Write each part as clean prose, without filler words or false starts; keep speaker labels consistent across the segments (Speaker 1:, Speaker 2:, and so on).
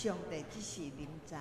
Speaker 1: 上帝只是临在。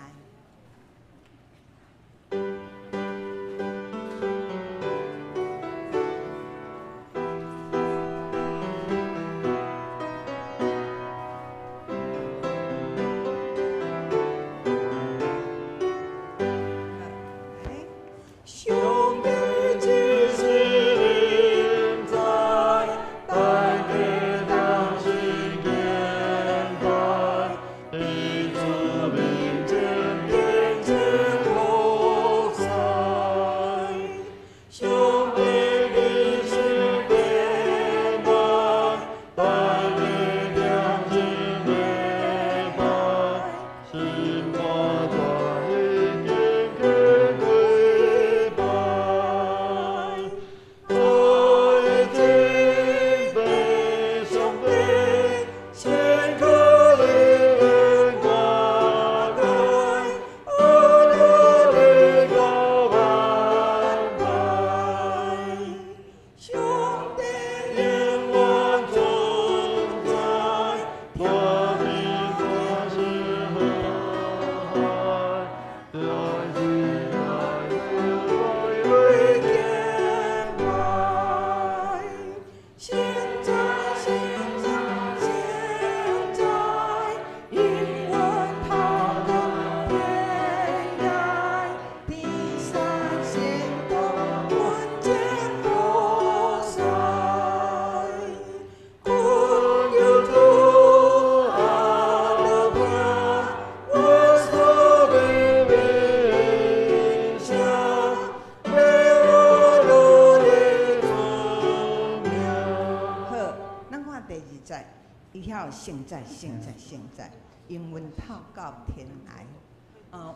Speaker 1: 现在，英文透到天涯。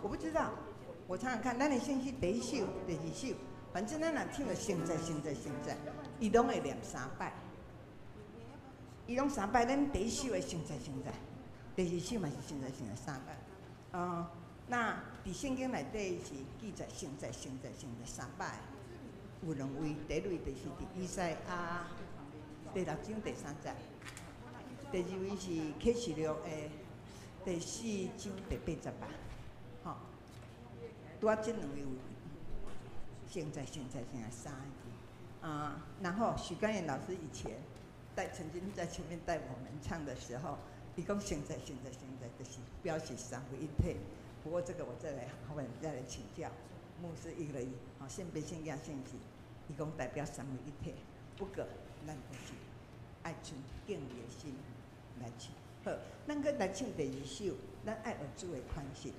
Speaker 1: 我不知道，我常常看，咱的信息第一首、第二首，反正咱若唱的现在，伊拢会念3摆，伊拢3摆。咱第一首的现在，第二首嘛是现在3摆。那伫圣经内底是记载现在3摆，有2位，第一位就是伫以赛亚第6章第3节。第2位是启示录的第4章第80吧，吼，拄啊，这2位有现在3个。然后许甘燕老师以前曾经在前面带我们唱的时候，伊讲现在，就是表示3位一体。不过这个我再来请教牧师一个人，圣别圣经圣旨，伊讲代表3位一体。不过咱就是爱存敬畏的心。来唱，好，咱搁来唱第2首，咱爱有主的款式。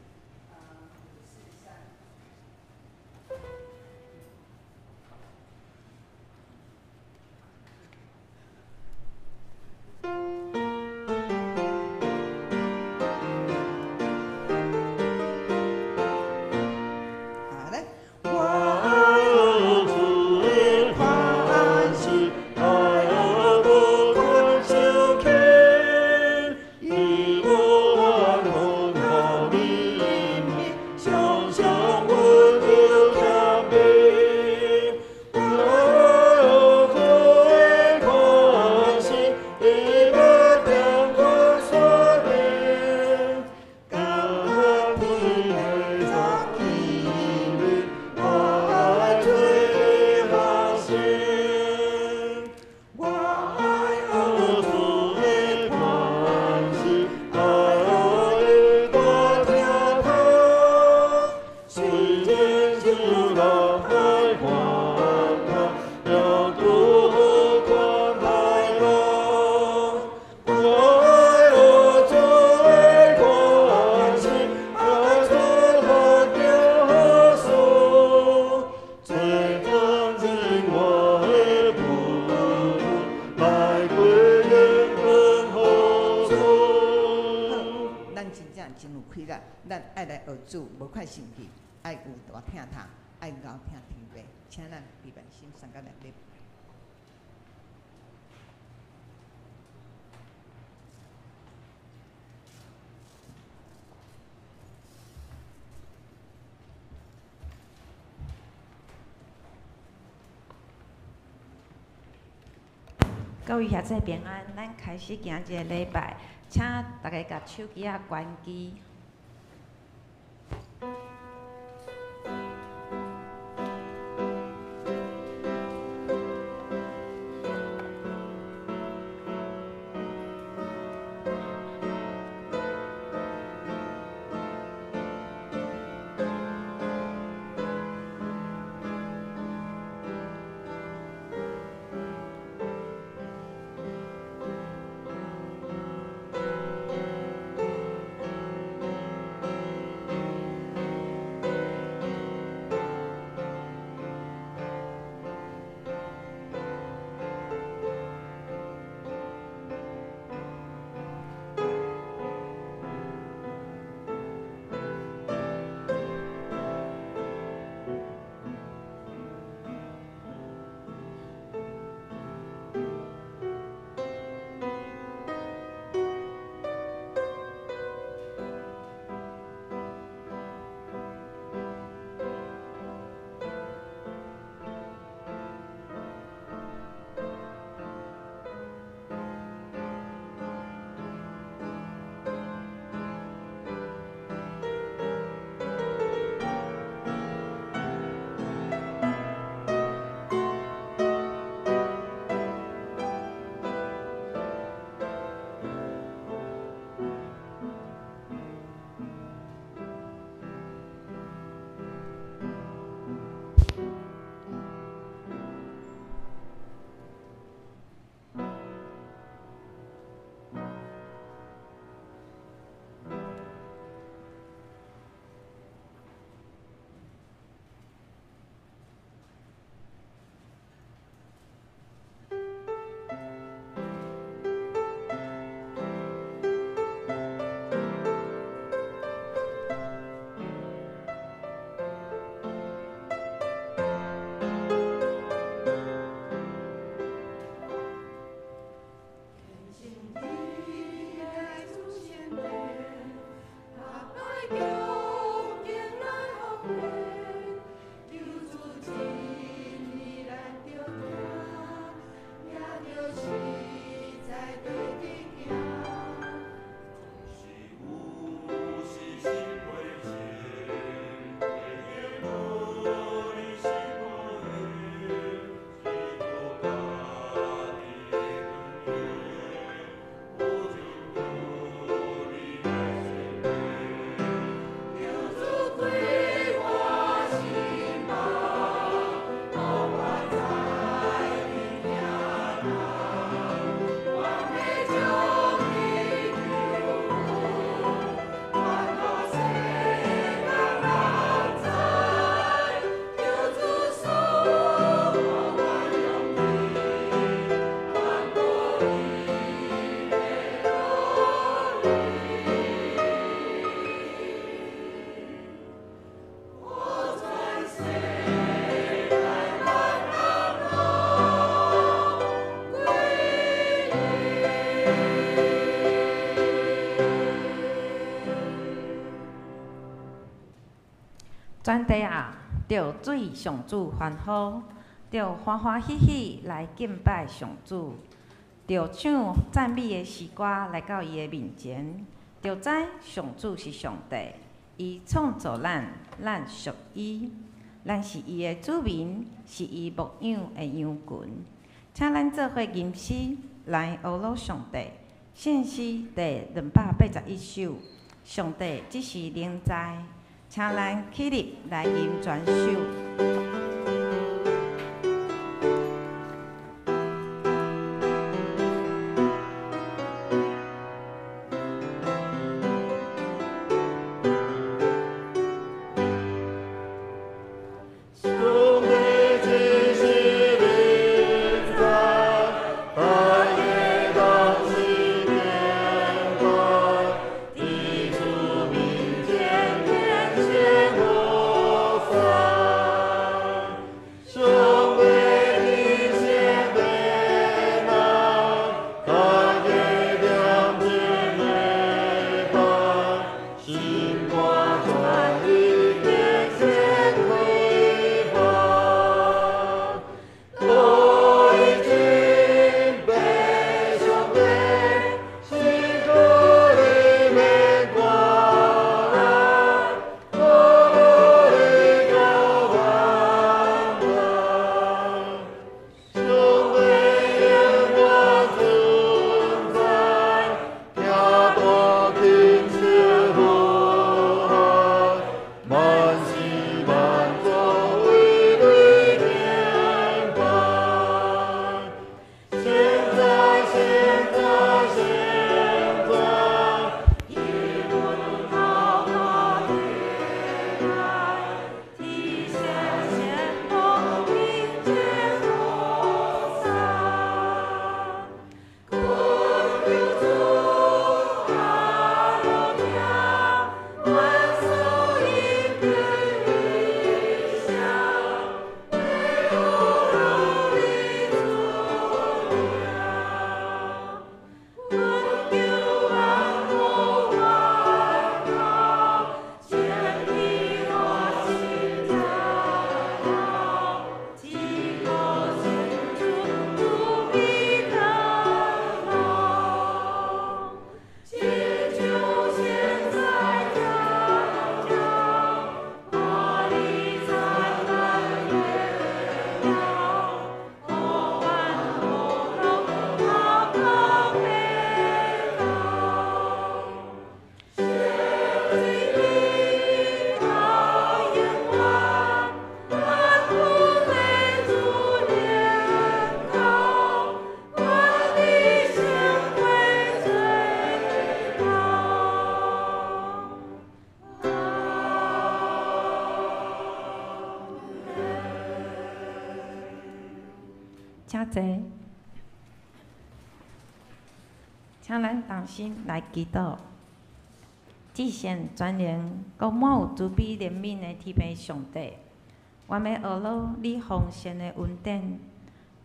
Speaker 1: 咱爱来学主，无快生气，爱有大听头，爱敖听天话，请咱闭眼心，三角来念。
Speaker 2: 各位兄弟平安，咱开始今日礼拜，请大家把手机关机，全地啊，着水上主欢呼，着欢欢喜喜来敬拜上主，着唱赞美的诗歌来到伊的面前，着知上主是上帝，伊创造咱，咱属伊，咱是伊的子民，是伊牧养的羊群。请咱做伙吟诗来学罗上帝，献诗第281首。上帝只是灵在，请咱起立来吟全首。请坐，请咱同心来祈祷。至善全能、够满有慈悲怜悯的天父上帝，我们学罗你丰盛的恩典，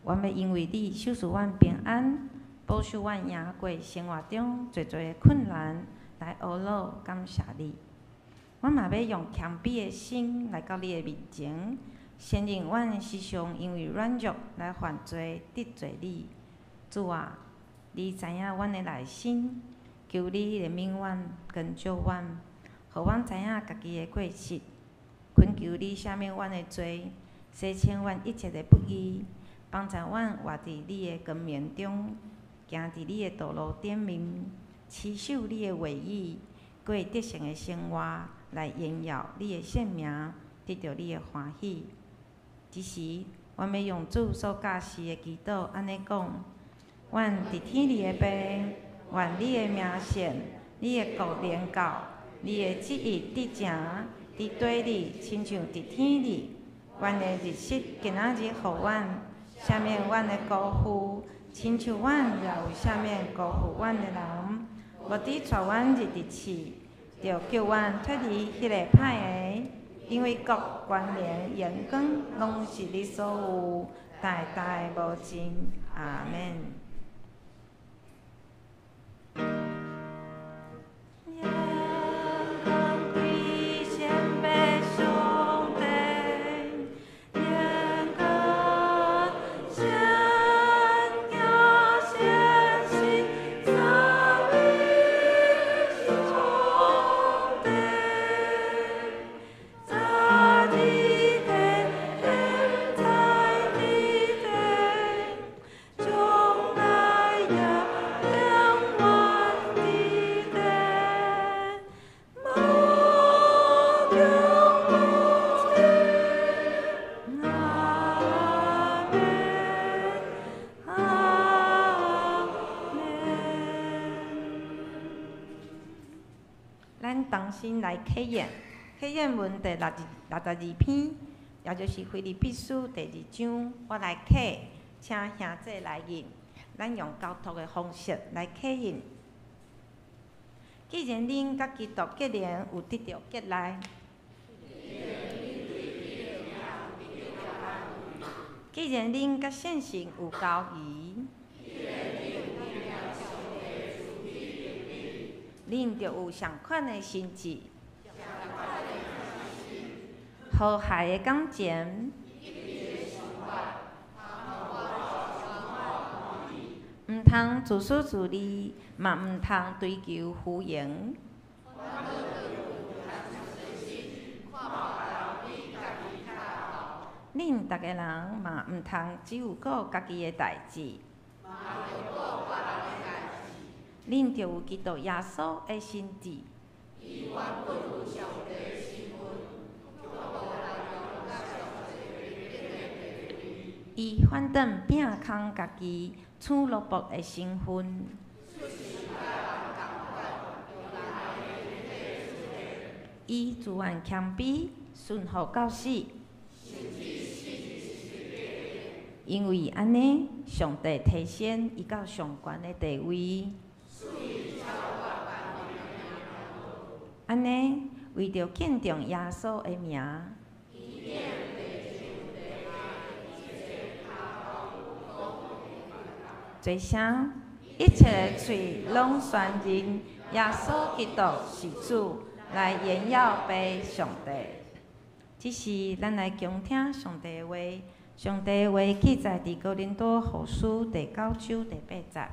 Speaker 2: 我们因为你守护阮平安，保守阮赢过生活中侪侪的困难，来学罗感谢你。我嘛要用谦卑的心来到你的面前。承认阮时常因为软弱来犯罪得罪你，主啊，你知影阮的内心，求你怜悯阮、跟救阮，互阮知影家己的过失，恳求你赦免阮的罪，洗清阮一切的不义，帮助阮活伫你的光明中，行伫你的道路顶面，持守你的话语，过得胜的生活，来荣耀你的圣名，得到你的欢喜。即时，阮要用主所教示的祈祷，安尼讲：阮伫天里的爸，愿你的名显，你的国临到，你的旨意伫正，伫地里，亲像伫天里。阮的日食今仔日互阮，赦免阮的辜负，亲像阮也有赦免辜负阮的人。无伫带阮入地市，着叫阮脱离迄个歹个。因为国、权力、荣光，拢是你所有，代代无尽。阿免。阳光归现北上。咱重新来考验，考验文第62篇，也就是腓立比书第2章，我来考，请兄弟来印。咱用交托的方式来考验。既然恁甲基督结连有得到结来，既然恁甲圣神有交谊，恁就有相款的心志，和谐的感情，毋通自私自利，嘛毋通追求虚荣。恁逐个人嘛毋通只有顾家己的代志，恁就有基督耶稣的心志。伊反正摒空家己处奴仆的身份，伊自愿谦卑，顺服到死。因为安尼，上帝提升伊到上悬的地位。安尼，为着敬重耶稣的名，做啥？一切的嘴拢宣认耶稣基督是主，来荣耀俾上帝。只是咱来恭听上帝的话。上帝的话记载伫哥林多后书第9章第8节。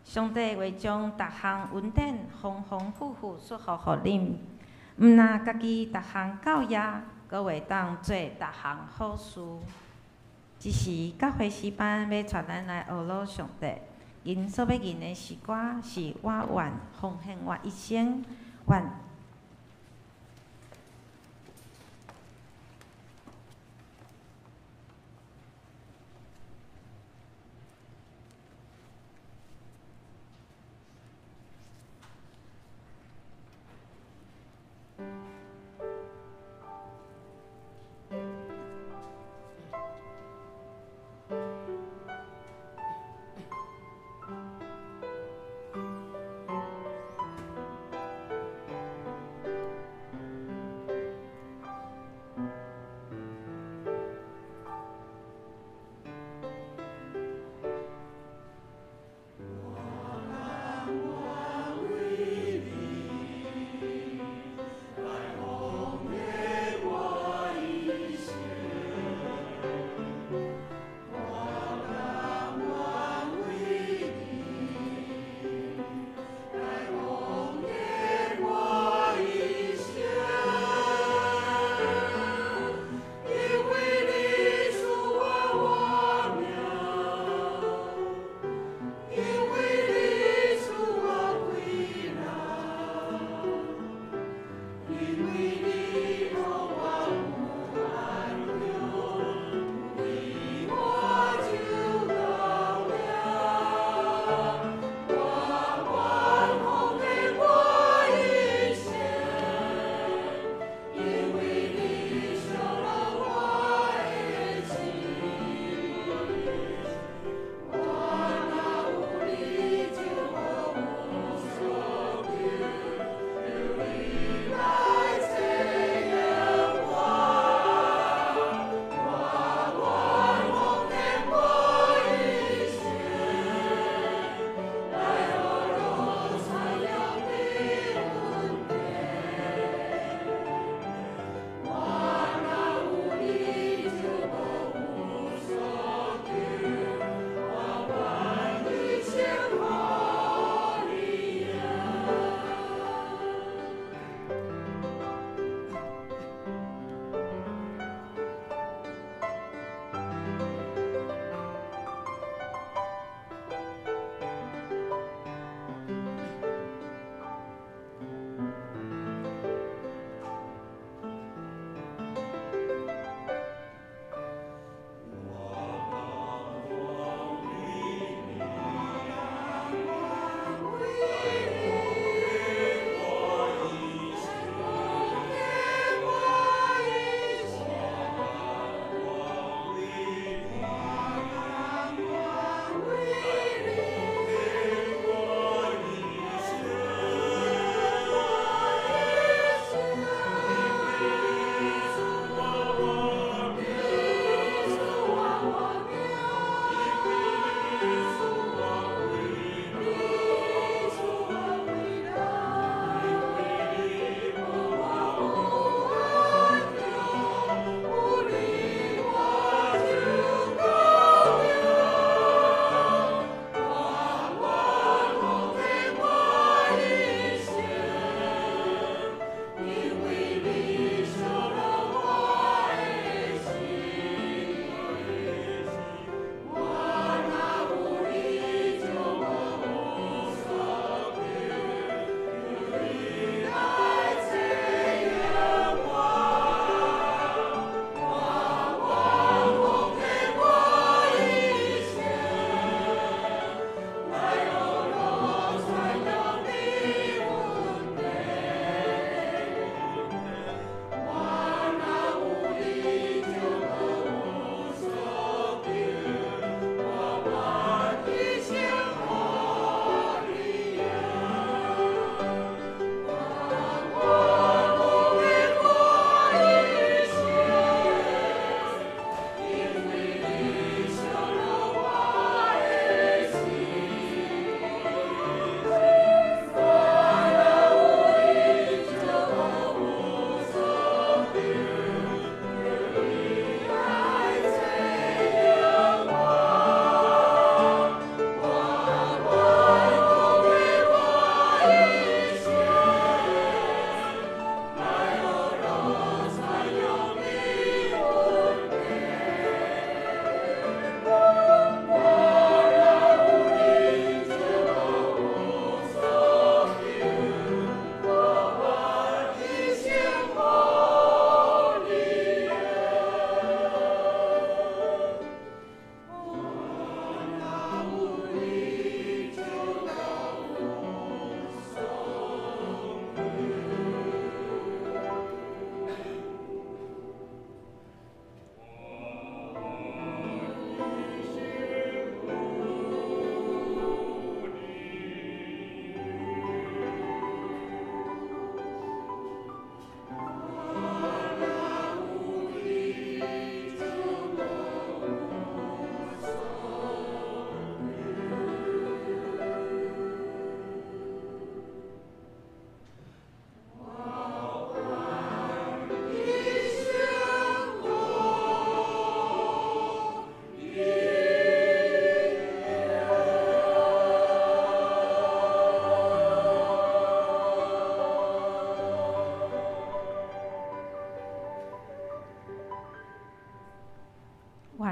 Speaker 2: 上帝会将逐项恩典丰丰富富赐予互恁，毋但家己逐项教业，阁会当做逐项好事。只是教会诗班要带咱来学罗上帝，因所要吟的诗歌是我愿奉献我一生，愿。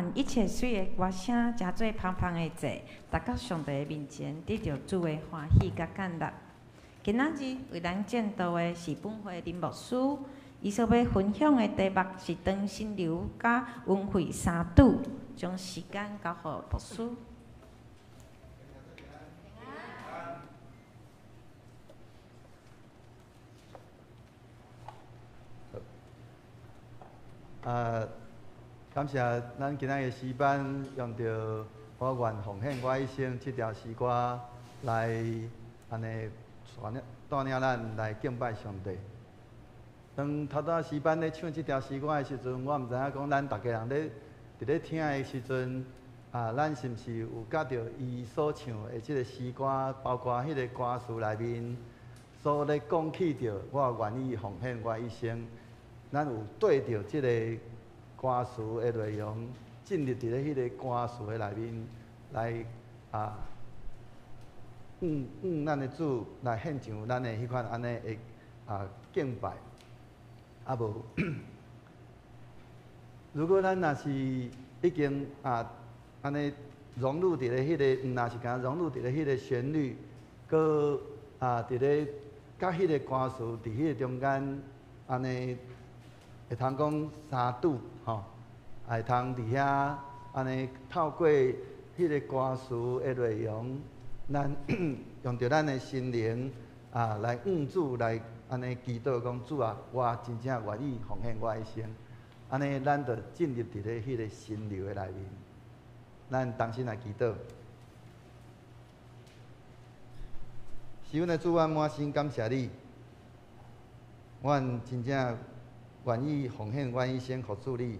Speaker 2: 凡一切水的歌声，真做芳芳的祭，达到上帝的面前，得到主的欢喜甲感动。今仔日为咱见到的是本会林牧师，伊所要分享的题目是长心流甲温慧三拄，将时间交予牧师。
Speaker 3: 感谢咱今仔个诗班用着我愿奉献我一生这条诗歌来安尼带领咱来敬拜上帝。当头头诗班咧唱这条诗歌的时阵，我毋知影讲咱大家人伫咧听的时阵，咱是毋是有甲着伊所唱的即个诗歌，包括迄个歌词内面所咧讲起着我愿意奉献我一生，咱有对着即个歌词的内容，进入伫咧迄个歌词的内面来咱的主来献上咱的迄款安尼的敬拜。无，如果咱若是已经安尼融入伫咧迄个，若是敢融入伫咧迄个旋律，搁伫咧甲迄个歌词伫迄个中间安尼。会通讲三拄吼，会通伫遐安尼透过迄个歌词的内容，咱用着咱的心灵来主来安尼祈祷讲主啊，我真正愿意奉献我一生，安尼咱就进入伫咧迄个心流的内面，咱同心来祈祷。是阮的主，我满心感谢你，阮真正。愿意奉献阮一生服侍你，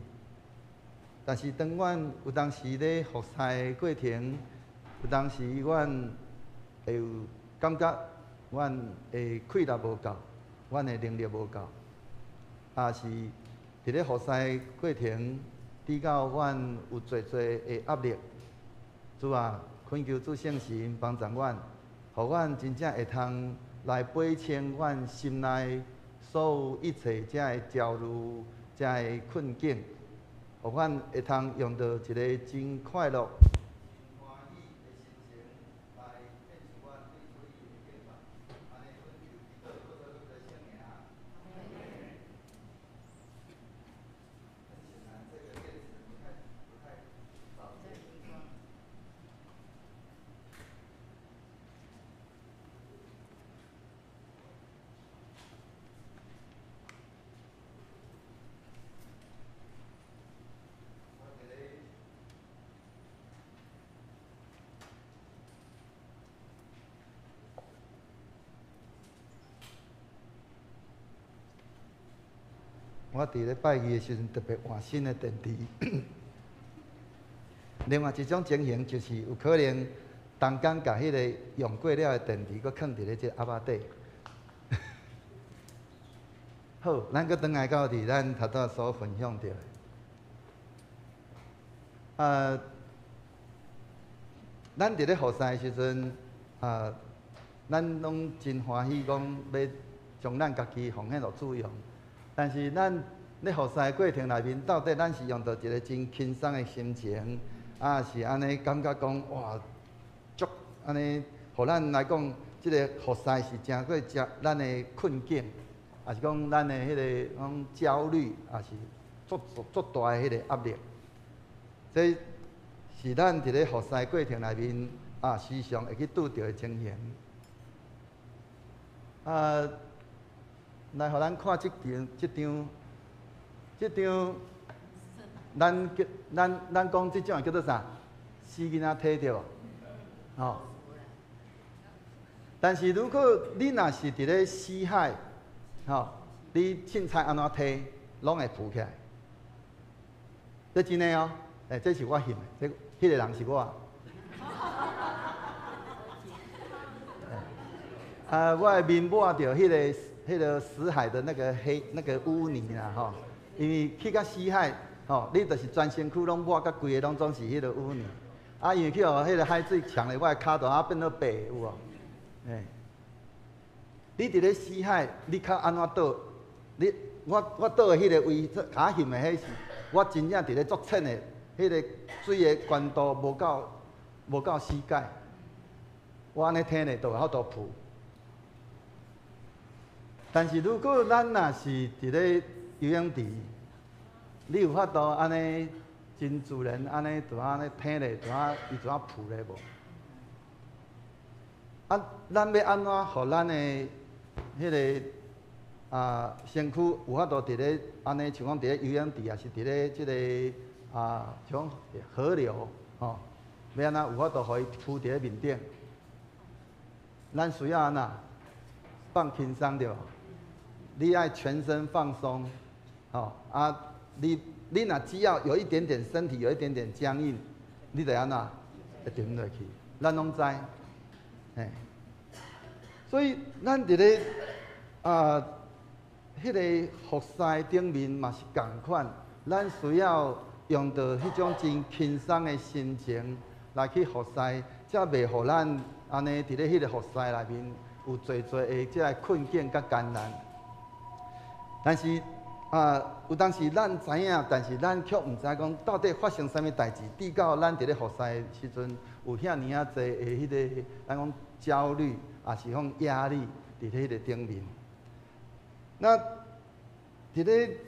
Speaker 3: 但是当阮有当时咧服侍的过程，有当时阮会有感觉，阮的气力无够，阮的能力无够，是伫咧服侍的过程，抵到阮有侪的压力。主啊，恳求主圣神帮助阮，互阮真正会通来摆清阮心内。所有一切遮个焦虑、遮个困境，互阮会通用到一个真快乐、真欢喜的心情来献上阮对主的敬拜。安尼，阮就祈祷，祷告主的圣名。这个电子不太少见。我伫咧拜祭的时阵特别换新的电池。另外一种情形就是有可能中间甲迄个用过了的电池，搁放伫咧这盒仔底。好，咱搁转来到伫咱头头所分享到的，咱伫咧服侍的时阵，咱拢真欢喜讲要将咱家己奉献落主用。但是咱咧服侍的过程内面，到底咱是用到一个真轻松的心情，是安尼感觉讲哇，足安尼，互咱来讲，即个服侍是真过咱的困境，也是讲咱的迄个讲焦虑，也是足大的迄个压力。这是咱伫咧服侍的过程内面时常会去拄到的情形。来，互咱看这张，咱讲这种叫做啥？死囡仔体对无？吼。但是如果你若是伫咧死海，吼，你凊彩安怎体，拢会浮起来。这真诶哦，这是我翕的，迄个人是我。我的面抹着迄个死海的那个污泥啦吼，因为去到死海吼，你就是全身躯拢抹甲规个拢总是迄个污泥，因为去互迄个海水呛咧，我的骹都变做白有无？你伫咧死海，你较安怎倒？我倒的迄个位，甲翕的迄是，我真正伫咧足浅的迄迄个水的悬度无到膝盖，我安尼听咧，就有法度浮。但是如果咱若是伫咧游泳池，你有法度安尼真自然安尼就安尼听咧，伊就浮咧无？啊，咱要安怎互咱的迄个身躯有法度伫咧安尼像讲伫咧游泳池，也是伫咧即个像河流吼，要安怎有法度互伊浮伫咧面顶？咱需要安怎放轻松着？你爱全身放松，你若只要有一点点身体有一点点僵硬，你得安怎会沉落去？咱拢知，所以咱伫咧迄个服侍顶面嘛是共款，咱需要用到迄种真轻松的心情来去服侍，才袂互咱安尼伫咧迄个服侍内面有侪的即个困境甲艰难。但是有当时咱知影，但是咱却毋知讲到底发生啥物代志，直到咱伫咧服侍的时阵，有遐尼啊侪的迄个咱讲焦虑，也是讲压力伫咧迄个顶面。那伫咧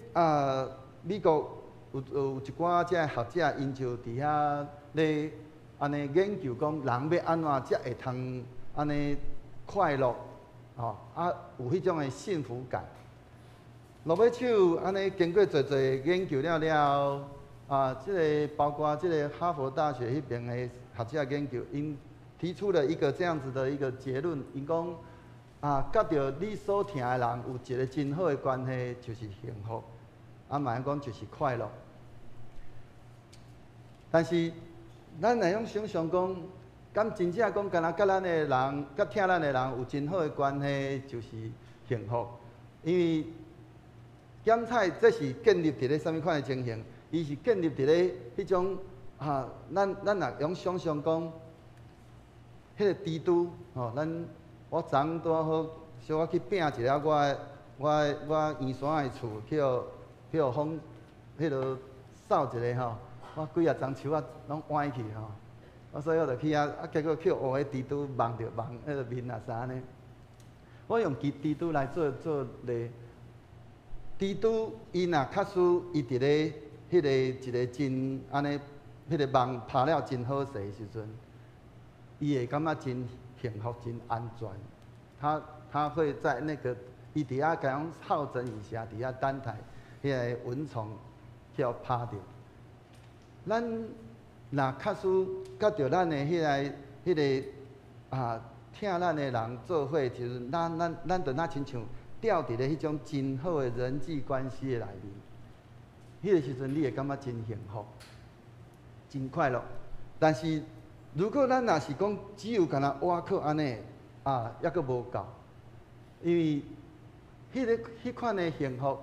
Speaker 3: 美国有一寡即个学者，因就伫遐咧安尼研究讲，人要安怎才会通安尼快乐，有迄种的幸福感。罗马手安尼经过侪研究了，即个包括即个哈佛大学迄边的学者研究，因提出了一个这样子的一个结论，因讲甲着你所疼的人有一个真好的关系，就是幸福，嘛讲就是快乐。但是咱来用想想讲，敢真正讲，敢若甲咱的人、甲疼咱的人有真好的关系，就是幸福？因为检采这是建立伫咧啥物款的情形？伊是建立伫咧迄种咱若用想想讲，迄个蜘蛛我昨拄好小可去拼一下我圆山的厝，去互风扫一下我几啊丛树拢歪去所以我就去结果去学迄蜘蛛望迄个面啊啥呢？我用蜘蛛来做例。蜘蛛伊若确实伊伫咧迄个一个真安尼，迄个网拍了真好势的时阵，伊会感觉真幸福、真安全。他会在那个伊伫遐甲种好整以下，伫遐等待迄个蚊虫去互拍着。咱若确实甲着咱的迄个疼咱的人做伙，就是咱就亲像。掉伫咧迄种真好的人际关系的内面，迄个时阵你会感觉真幸福、真快乐。但是如果咱若是讲只有干那挖靠安尼，抑阁无够，因为迄款的幸福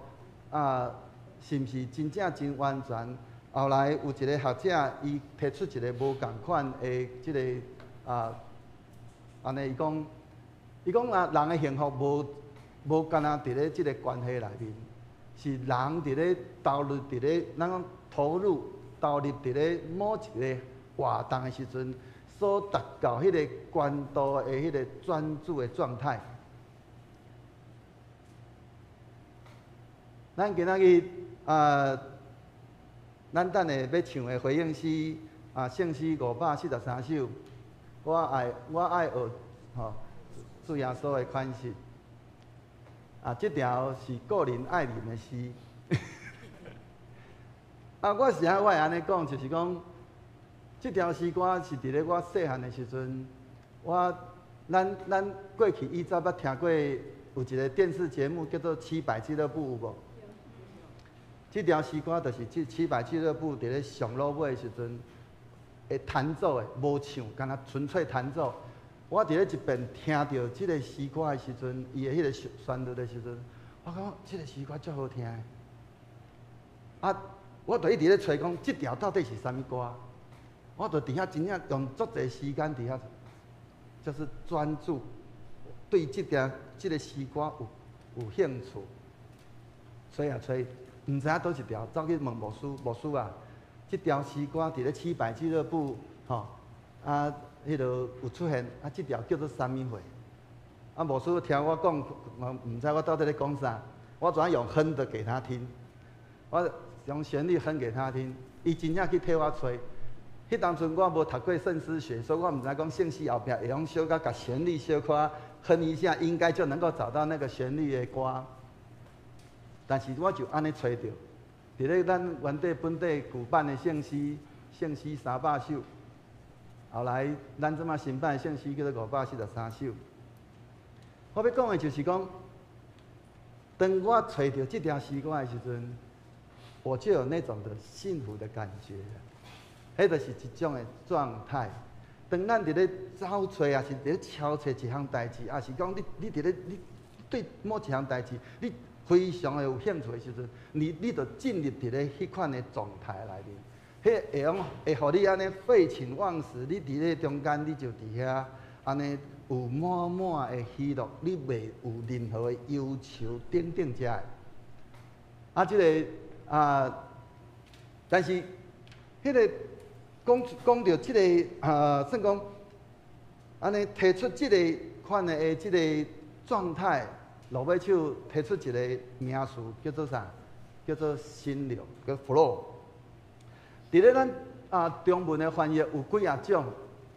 Speaker 3: 是毋是真正真完全？后来有一个学者，伊提出一个无共款的即个安尼，伊讲人的幸福无干那伫咧即个关系内面，是人伫咧投入伫咧咱讲投入伫咧某一个活动的时阵，所达到迄个高度的迄个专注的状态。咱今仔日咱等下要唱的回应诗圣诗543首，我爱学主耶稣的款式。这条是个人爱人的诗。我是我会安尼讲，就是讲，这条诗歌是伫咧我细汉的时阵，咱过去以前捌听过有一个电视节目叫做《七百俱乐部》，有无？这条诗歌就是七百俱乐部伫咧上落尾的时阵，会弹奏的，无唱，干那纯粹弹奏。我伫咧一边听到即个诗歌的时阵，伊的迄个旋律的时阵，我讲即个诗歌足好听的。我就一直咧找讲，即条到底是啥物歌？我就伫遐真正用足侪时间伫遐，就是专注对即个诗歌有兴趣。找啊找，毋知影倒一条，走去问牧师，牧师这条诗歌伫咧七百俱乐部吼啊，迄落有出现啊，这条叫做三米会。啊，牧师听我讲，唔知我到底咧讲啥，我怎样用哼的给他听，我用旋律哼给他听，伊真正去替我吹。迄当阵我无读过圣诗学，所以我唔知讲圣诗后壁会用小可甲旋律小可哼一下，应该就能够找到那个旋律的歌。但是我就安尼吹着，伫咧咱原地本地举办的圣诗300首，后来咱即马新办的圣诗叫做543首。我要讲的就是讲，当我吹着这条诗歌的时阵，我就有那种的幸福的感觉。迄就是一种的状态。当咱伫咧找找，也是伫咧敲找一项代志，也是讲你伫咧你对某一项代志，你非常的有兴趣的时阵，你就进入伫咧迄款的状态内面。迄会用会互你安尼废寝忘食，你伫咧中间你就伫遐安尼有满满的喜乐，你袂有任何的忧愁等等遮的。啊，这个但是迄个。讲到这个算讲，安尼提出这个款的这个状态，罗马手提出一个名词叫做啥？叫做心流，叫 flow。伫咧咱中文的翻译有几啊种，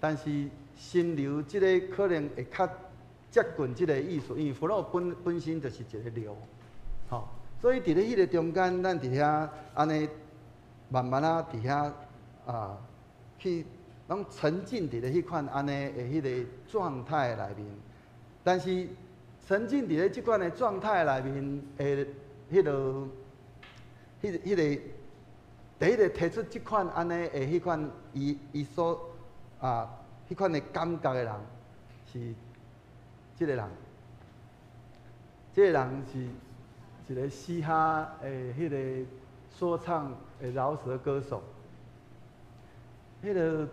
Speaker 3: 但是心流这个可能会较接近这个意思，因为 flow 本身就是一个流，吼。所以伫咧迄个中间，咱伫遐安尼慢慢伫遐去，拢沉浸伫咧迄款安尼的迄个状态内面，但是沉浸伫咧即款的状态内面，迄个第一个提出即款安尼的迄款伊所迄款的感觉的人，是即个人，即个人是一个嘻哈的迄个说唱的饶舌歌手。那个，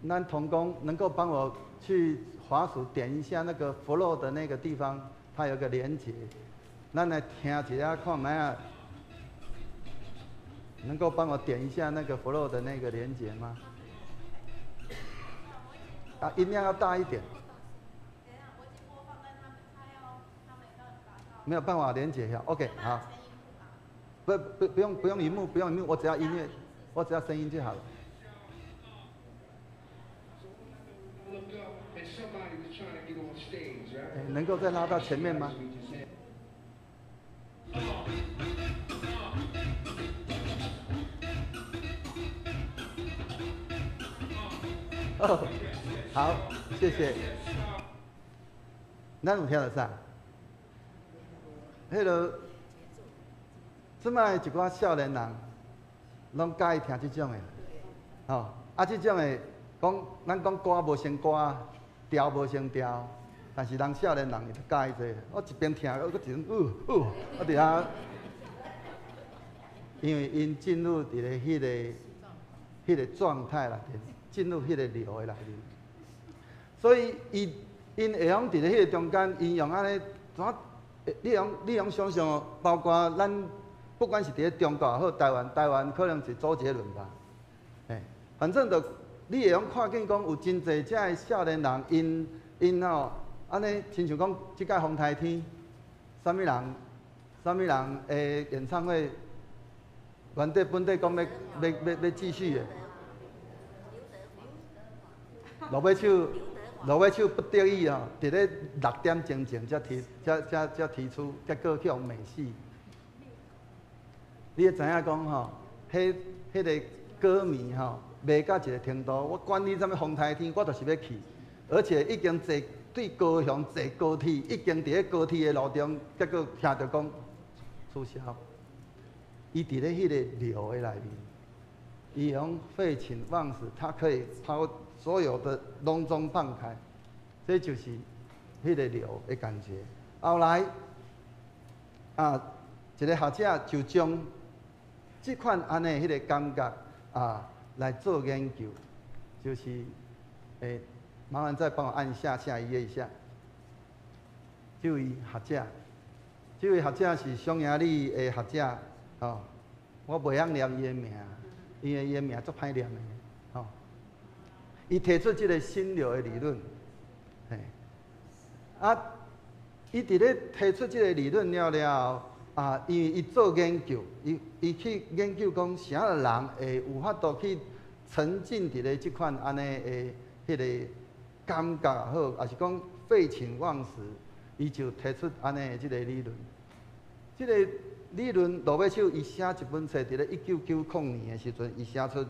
Speaker 3: 咱同工能够帮我去滑鼠点一下那个 flow 的那个地方，它有个连结，咱来听一下看卖啊，能够帮我点一下那个 flow 的那个连结吗？音量要大一点。没有办法连结呀 ，OK， 好。不用荧幕，我只要音乐，我只要声音就好了。能够再拉到前面吗？哦，好，谢谢。咱有听得啥？迄个，即摆一寡少年人，拢介意听即种的，哦，即种的，咱讲歌无成歌，调无成调。但是人少年人伊就介意这，我一边听，我一边我伫遐，因为因进入伫咧迄个状态内面，进入迄个流的内面，所以因会用伫咧迄个中间，因用安尼怎？你用想象哦，包括咱不管是伫咧中国也好，台湾可能是周杰伦吧，反正就你会用看见讲有真侪遮的少年人，因吼。安尼，亲像讲，即届风台天，啥物人的演唱会，原地本地讲要继续的。罗尾手不得已哦，伫咧6点钟前才提出，结果去用美戏。你会知影讲吼，迄个歌迷吼，迷到一个程度，我管你啥物风台天，我就是要去，而且已经坐。对高雄坐高铁，已经伫咧高铁的路中，结果听到讲取消。伊伫咧迄个流的内面，伊用废寝忘食，他可以把所有的拢总放开，这就是迄个流的感觉。后来一个学者就将即款安尼迄个感觉来做研究，就是麻烦再帮我按下一页一下。这位学者是匈牙利的学者，我袂晓念伊的名，伊的名足歹念的，吼。伊提出即个心流的理论，嘿，啊，伊伫咧提出即个理论了后，因为伊做研究，伊去研究讲啥个人会有法度去沉浸伫咧即款安尼的迄个感觉也好，还是讲废寝忘食，伊就提出安尼的即个理论。即个理论，罗马秀伊写一本册，伫咧1990年的时阵，伊写出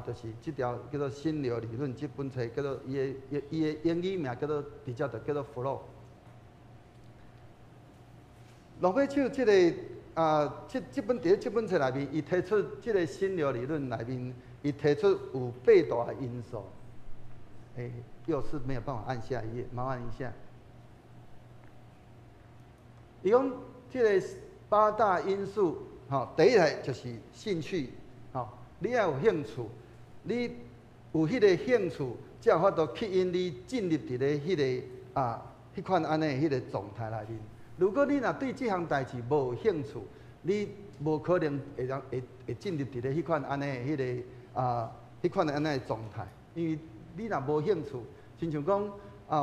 Speaker 3: 就是即条叫做心流理论。即本册叫做伊的英语名叫做直接就叫做 Flow。罗马秀即个即本册内面，伊提出即个心流理论内面，伊提出有8大的因素。又是没有办法按下一页，麻烦一下。伊讲即个8大因素，第一个就是兴趣，你要有兴趣，你有迄个兴趣，才有法度吸引你进入伫咧迄个迄款安尼迄个状态内面。如果你若对即项代志无有兴趣，你无可能会进入伫咧迄款安尼迄个迄款安尼的状态，因为你若无兴趣，亲像讲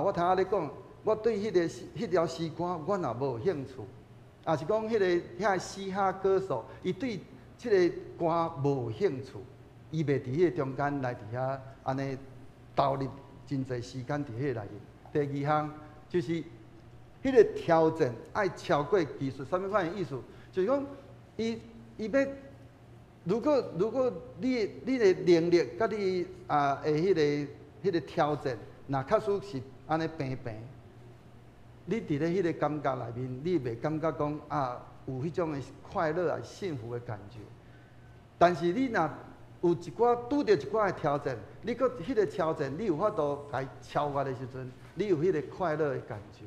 Speaker 3: 我头仔咧讲，我对迄条诗歌我若无兴趣，也是讲遐嘻哈歌手，伊对即个歌无兴趣，伊袂伫迄个中间来伫遐安尼投入真侪时间伫迄个内面。第二项就是迄个挑战爱超过技术，啥物款的意思？就是讲伊要，如果你的能力甲你的迄个挑战，若确实是安尼平，你伫咧迄个感觉内面，你袂感觉讲有迄种的快乐啊、幸福的感觉。但是你若有一寡拄着一寡的挑战，你搁迄个挑战，你有法度来超越的时阵，你有迄个快乐的感觉。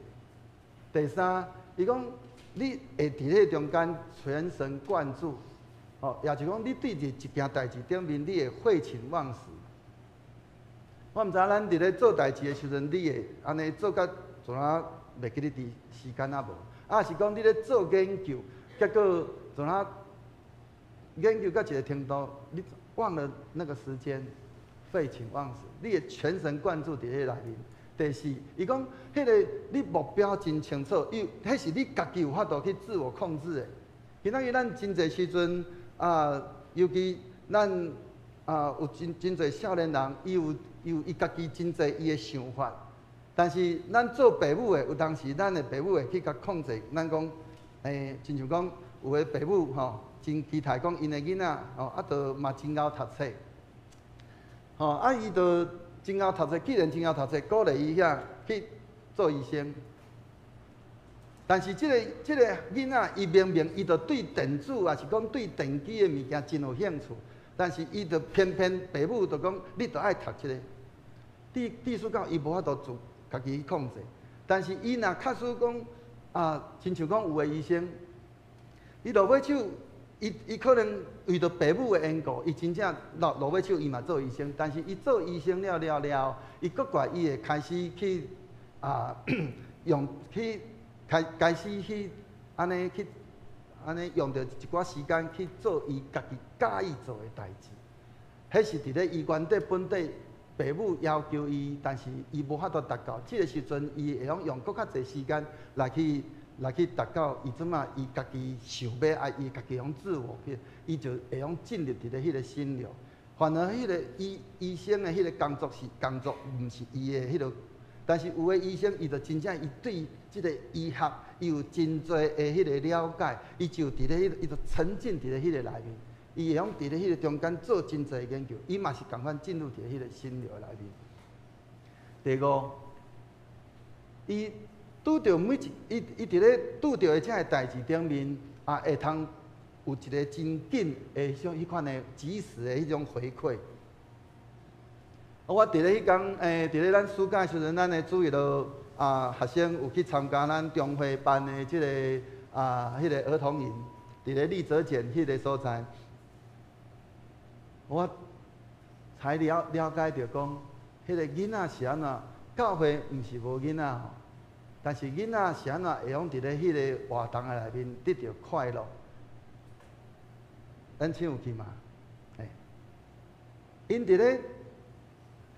Speaker 3: 第三，伊讲你会伫咧中间全神贯注，也就是讲你对一件代志顶面，你会废寝忘食。我毋知咱伫咧做代志的时阵，你会安尼做甲怎啊袂记得伫时间啊无？是讲你咧做研究，结果怎啊研究到一个程度，你忘了那个时间，废寝忘食，你会全神贯注伫咧内面。第四，伊讲迄个你目标真清楚，迄是你家己有法度去自我控制的。今仔日咱真侪时阵尤其咱有真侪少年人，伊家己真侪伊的想法，但是咱做父母的，有当时咱的父母会去甲控制，咱讲亲像讲有的父母真期待讲因的囡仔都嘛真贤读册，伊就真贤读册，既然真贤读册，鼓励伊遐去做医生。但是即个囡仔，伊明明伊就对电子，也是讲对电机的物件真有兴趣，但是伊就偏父母就讲，你就爱读即个。意思讲，伊无法度自家己去控制。但是伊若确实讲亲像讲有个医生，伊落尾手，伊可能为着父母的缘故，伊真正落尾手，伊嘛做医生。但是伊做医生了，伊国怪伊会开始去开始去安尼用着一寡时间去做伊家己喜意做的代志。迄是伫咧伊原底本地父母要求伊，但是伊无法度达到。即个时阵，伊会用搁较侪时间来去达到伊怎啊？伊家己想要伊家己用自我去，伊就会用进入伫咧迄个心流。反而迄个医生的迄个工作，毋是伊的迄个。但是有的医生，伊就真正伊对即个医学，伊有真侪的迄个了解，伊就伫咧伊就沉浸伫咧迄个内面，伊会用伫咧迄个中间做真侪研究，伊嘛是共款进入伫迄个心流内面。第五，伊拄着伊伫咧拄着的这个代志顶面，会通有一个真紧的迄款的及时的迄种回馈。我伫咧迄天，伫咧咱暑假的时阵，咱的主要就学生有去参加咱中华办的即个迄个儿童营，伫咧立泽简迄个所在，我才了解着讲，迄个囡仔是安怎，教会毋是无囡仔吼，但是囡仔是安怎会用伫咧迄个活动的内面得到快乐。咱请有去嘛？因伫咧，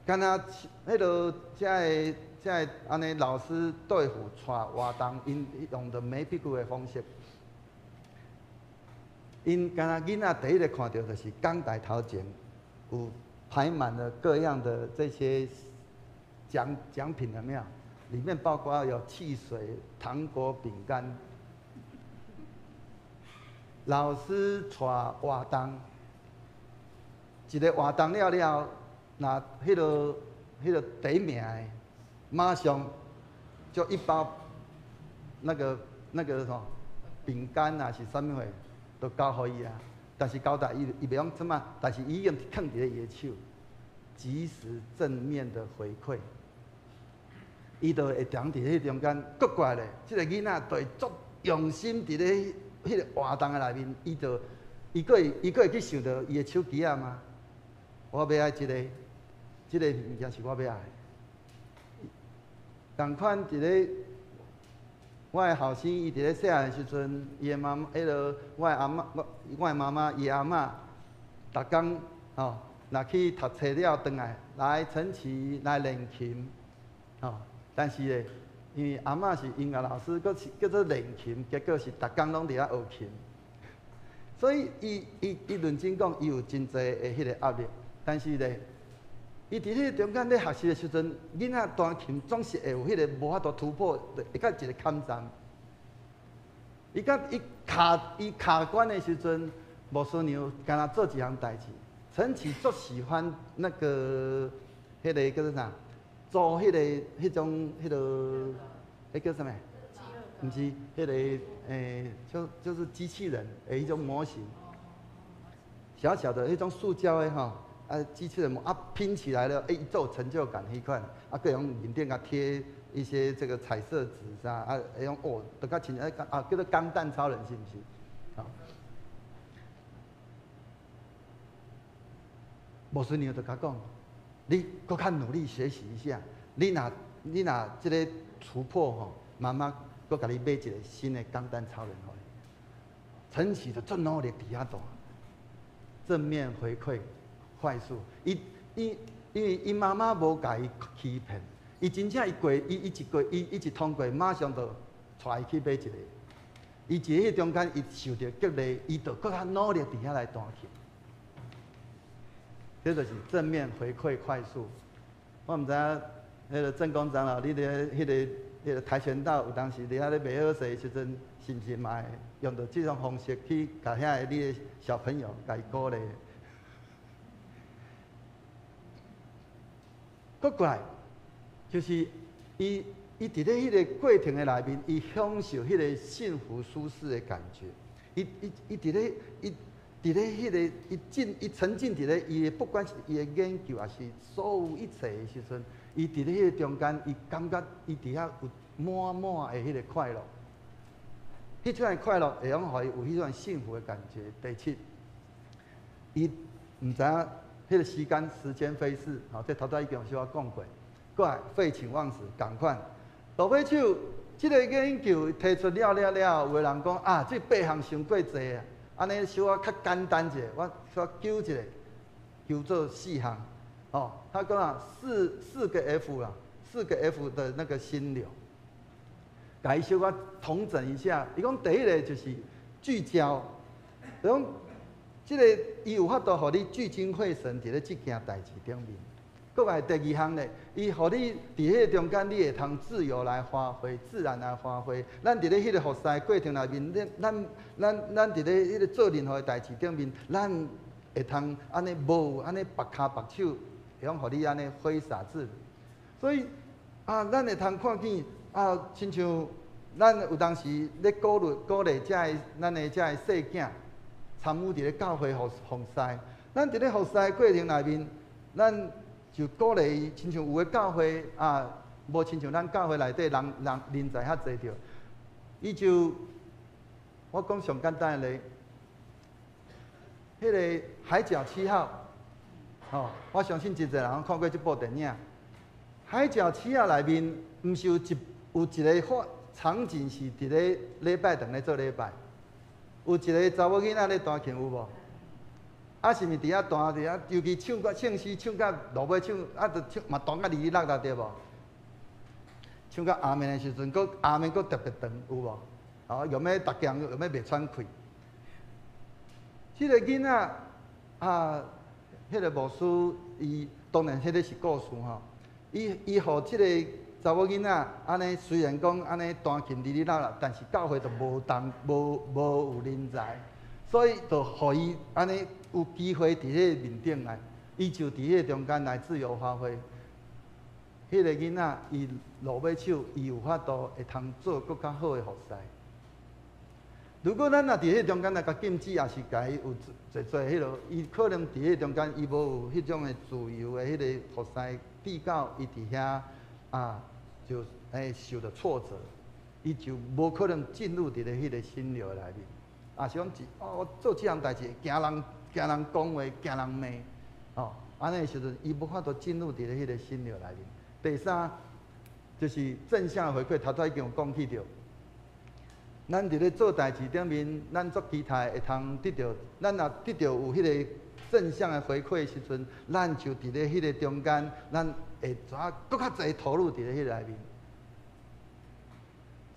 Speaker 3: 敢若迄落遮个安尼老师对付带活动，因用着美必句的方式。因敢若囡仔第一个看到就是讲台头前有排满了各样的这些奖品，有没有？里面包括有汽水、糖果、饼干。老师带活动，一个活动了了，那迄落第一名的，马上就一包那个什么饼干啊，是啥物货，都交互伊啊。但是交代伊袂用什么，但是伊已经放伫咧伊的手，及时正面的回馈。伊就会伫迄中间，过过来咧，即个囡仔就会足用心伫咧迄个活动的内面，伊佫会去想到伊的手机啊嘛。我要爱即个物件是我要爱。同款伫咧，我的后生伊伫咧细汉的时阵，伊的妈妈迄落，我的妈妈伊阿嬷，逐工吼，若去读册了，转来陈绮来练琴，吼。但是咧，因为阿嬷是音乐老师，佫是叫做练琴，结果是逐工拢伫遐学琴，所以伊认真讲，伊有真侪的迄个压力。但是咧，伊伫迄中间咧学习的时阵，囡仔弹琴总是会有迄个无法度突破，会到一个坎站。伊卡关的时阵，无孙娘干那做一项代志。陈绮足喜欢那个迄个叫做啥？做迄种迄叫什么？毋是迄个就是机器人的迄种模型，小小的迄种塑胶的吼，机器人拼起来了，伊做成就感迄款，佫用面顶甲贴一些这个彩色纸啥，用都较亲叫做钢弹超人是毋是？好，无孙娘就甲讲。你搁较努力学习一下，你若即个突破吼，妈妈搁甲你买一个新的钢弹超人互你。陈绮就足努力伫遐做，正面回馈快速。因为伊妈妈无甲伊欺骗，伊真正伊一通过，马上就带伊去买一个。伊伫迄中间，伊受到激励，伊就搁较努力伫遐来弹琴。这就是正面回馈快速。我毋知影，迄个正宫长老，你伫迄个跆拳道有当时伫遐咧卖好势的时阵，是毋是嘛会用到这种方式去甲遐个你的小朋友甲伊鼓励？过来，就是伊伫咧迄个过程的内面，伊享受迄个幸福舒适的感觉。伊伫咧伫咧迄个伊沉浸伫咧伊的，不管是伊的研究，还是所有一切的时阵，伊伫咧迄个中间，伊感觉伊伫遐有满满的迄个快乐。迄种的快乐会用互伊有迄种幸福的感觉。第七，伊毋知影迄个时间飞逝，吼，这头已经有小可讲过。过来废寝忘食，共款。大尾手，即个研究提出了，有的人讲这8项伤过济啊。安尼小可较简单者，我小揪一个，揪做4项。哦，他讲四个 F 啦，4个 F 的那个心流。甲伊小可统整一下，伊讲第一个就是聚焦，就讲即个伊有法度互你聚精会神伫咧即件代志顶面。过来第2项咧，伊互你伫迄个中间，你会通自由来发挥，自然来发挥。咱伫咧迄个服侍过程内面，咱伫咧迄个做任何代志顶面，咱会通安尼无安尼白骹白手，会用互你安尼挥洒自如。所以咱会通看见亲像咱有当时咧鼓励咱的细囝参与伫咧教会服侍，咱伫咧服侍过程内面，咱就鼓励伊，亲像有的教会无亲像咱教会内底人才较济着。伊就我讲上简单的咧，迄个海角7号，我相信真侪人看过这部电影。海角7号内面，毋是有一个场景是伫咧礼拜堂咧做礼拜，有一个查某囡仔咧弹琴有无？啊，是毋是伫遐弹伫遐，尤其唱诗唱到落尾唱，啊，就唱嘛弹到哩哩落啦，对无？唱到阿面的时阵，佫阿面佫特别长，有无？哦，用要逐项用要袂喘气。即个囡仔啊，迄个牧师伊当然迄个是故事吼。伊互即个查某囡仔安尼，虽然讲安尼弹琴哩哩啦啦，但是教会就无有人才，所以就互伊安尼有机会伫迄个面顶来，伊就伫迄个中间来自由发挥。迄个囡仔伊落尾手，伊有法度会通做更较好的服侍。如果咱若伫迄中间来甲禁止，也是甲伊有做迄落，伊可能伫迄中间伊无有迄种的自由的迄个服侍，比较伊伫遐啊，就受到挫折，伊就无可能进入伫咧迄个心流内面。啊，是讲我做即项代志，惊人讲话，惊人骂，哦，安尼的时阵，伊无法度进入伫咧迄个心流内面。第三，就是正向的回馈，头拄已经有讲起着。咱伫咧做代志顶面，咱做期待会通得到，咱若得到有迄个正向的回馈的时阵，咱就伫咧迄个中间，咱会怎搁较侪投入伫咧迄内面。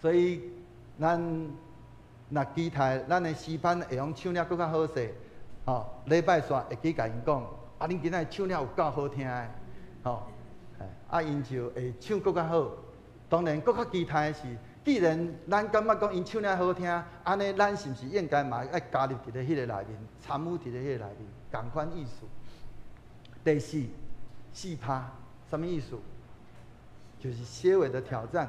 Speaker 3: 所以，咱若期待咱的诗班会用唱了搁较好势，吼，礼拜煞会去甲因讲，啊，恁今仔唱了有够好听的，吼，啊，因就会唱搁较好。当然，搁较期待的是。既然咱感觉讲因唱了好听，安尼咱是毋是应该嘛爱加入伫咧迄个内面，参与伫咧迄个内面，共款意思。第四趴，什么意思？就是结尾的挑战。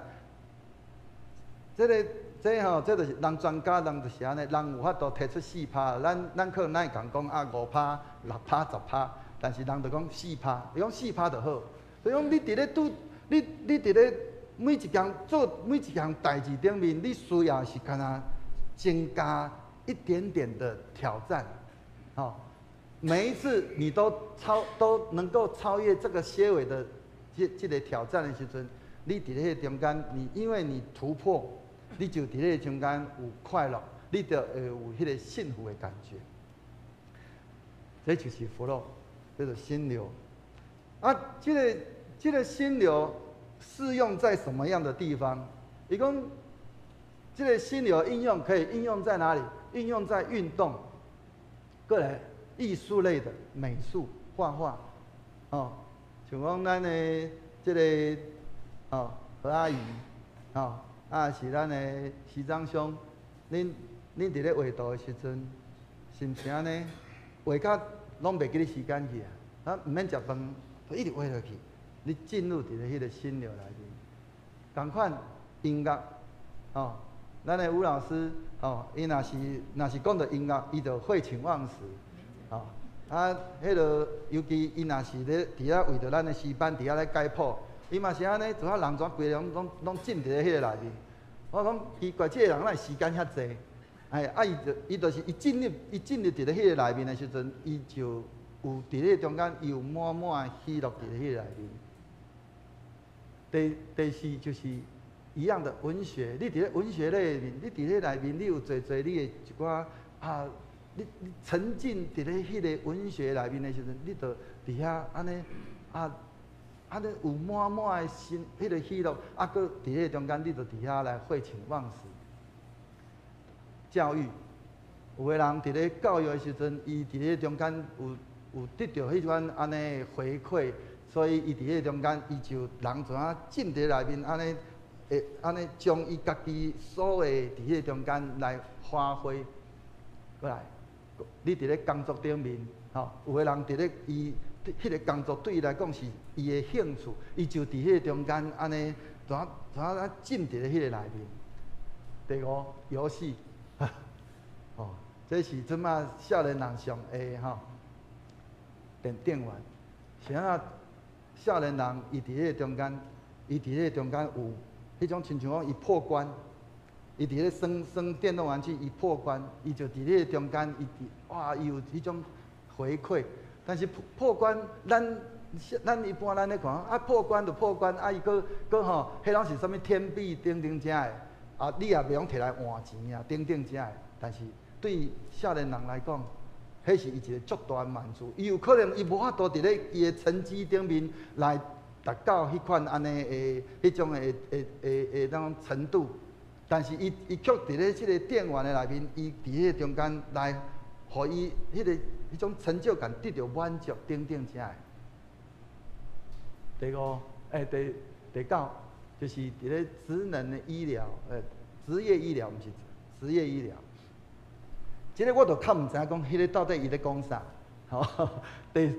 Speaker 3: 这就是人专家，人就是安尼，人有法度提出4趴，咱可能会讲啊5趴、6趴、10趴，但是人就讲4趴，伊讲4趴就好。所以讲你伫咧你伫咧。每一项代志顶面，你需要是干那增加一点点的挑战，哦，每一次你都能够超越这个些微的这个挑战的时阵，你伫咧中间，因为你突破，你就伫咧中间有快乐，你就会有迄个幸福的感觉。这就是福乐，叫做心流。啊，这个心流。适用在什么样的地方？伊讲，这个心流应用可以应用在哪里？应用在运动，过来艺术类的美术、画画，哦，像讲咱的这个哦何阿姨，哦，啊是咱的徐长兄，恁伫咧画图的时阵，是毋是安尼？画到拢袂记咧时间去啊，毋免食饭，就一直画落去。你进入伫咧迄个心流内面，同款音乐，哦，咱的吴老师，哦，伊若是讲到音乐，伊就废寝忘食，哦，啊，迄个尤其伊若是咧伫遐为着咱的诗班伫遐咧解谱，伊嘛是安尼，做啊人全规个拢浸伫咧迄个内面。我讲奇怪，即个人哪会时间遐济？哎，啊，伊就是进入伫咧迄个内面的时阵，伊就有伫咧中间有满满的喜乐伫咧迄个内面。第四就是一样的文学，你伫咧文学类里面，你伫咧内面，你有做你的一寡啊，你沉浸伫咧迄个文学内面的时阵，你就伫遐安尼安尼有满满的心，迄个喜乐，啊，搁伫咧中间，你就伫遐来废寝忘食。教育，有个人伫咧教育的时阵，伊伫咧中间有得到迄款安尼回馈。所以伊伫迄中间，伊就人怎啊进伫内面，安尼会安尼将伊家己所有伫迄中间来发挥过来。你伫咧工作顶面，吼，有个人伫咧伊迄个工作对伊来讲是伊的兴趣，伊就伫迄中间安尼怎啊进伫咧迄个内面。第五，游戏，哦，这是即马少年人上会吼电玩，是啊。少年人，伊伫迄中间，有迄种亲像讲伊破关，伊伫咧耍电动玩具，伊破关，伊就伫咧中间，伊有迄种回馈。但是破关，咱一般咱咧看，啊破关就破关，啊伊搁吼，迄拢是啥物天币等等遮的，啊你也袂用摕来换钱啊等等遮的。但是对少年人来讲，迄迄是伊一个足大的满足。伊有可能伊无法度伫咧伊的成绩顶面来达到迄款安尼的迄种的那种程度，但是伊却伫咧即个店员的内面，伊伫迄中间来，互伊迄种成就感得到满足，等等这的。第五，第九，就是伫咧职能的医疗，职业医疗毋是职业医疗。即个我都较毋知影讲，迄个到底伊咧讲啥？吼，第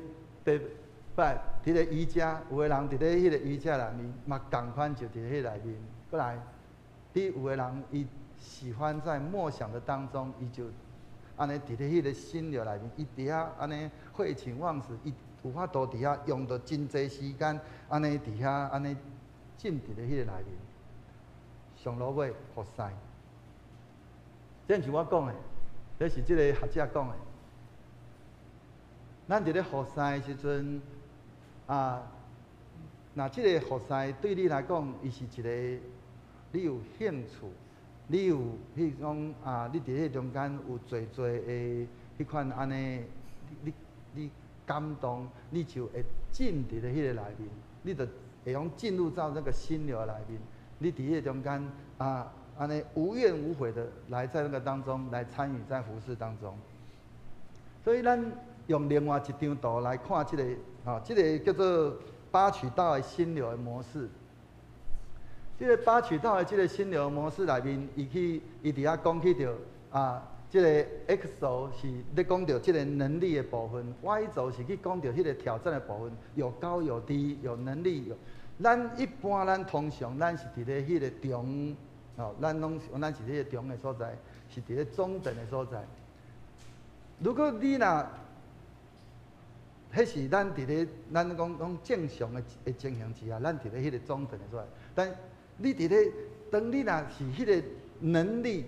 Speaker 3: 八，伫咧瑜伽，有个人伫咧迄个瑜伽内面，嘛共款就伫咧迄内面。过来，有个人伊喜欢在默想的当中，伊就安尼伫咧迄个心流内面，伊伫遐安尼废寝忘食，伊有法度伫遐用到真侪时间，安尼伫遐安尼浸伫咧迄个内面，上落尾活塞。这是我讲的，这是即个学者讲的。咱伫咧活塞的时阵，那即个活塞对你来讲，伊是一个你有兴趣，你有迄种你伫迄中间有侪的迄款安尼，你感动，你就会浸伫咧迄个内面，你就会用进入到那个心流内面，你伫迄中间安尼无怨无悔的来在那个当中来参与在服事当中。所以咱用另外一张图来看即个即个叫做八渠道的心流的模式。即个八渠道的即个心流模式内面，伊伫遐讲起着即个 X 轴是咧讲着即个能力的部分 ，Y 轴是去讲着迄个挑战的部分，有高有低，有能力有。咱一般通常咱是伫咧迄个中，咱是伫咧中的所在，是伫咧中等的所在。如果你若迄是咱伫咧咱讲正常的情形之下，咱伫咧迄个中等的所在。但你伫咧当你若是迄个能力，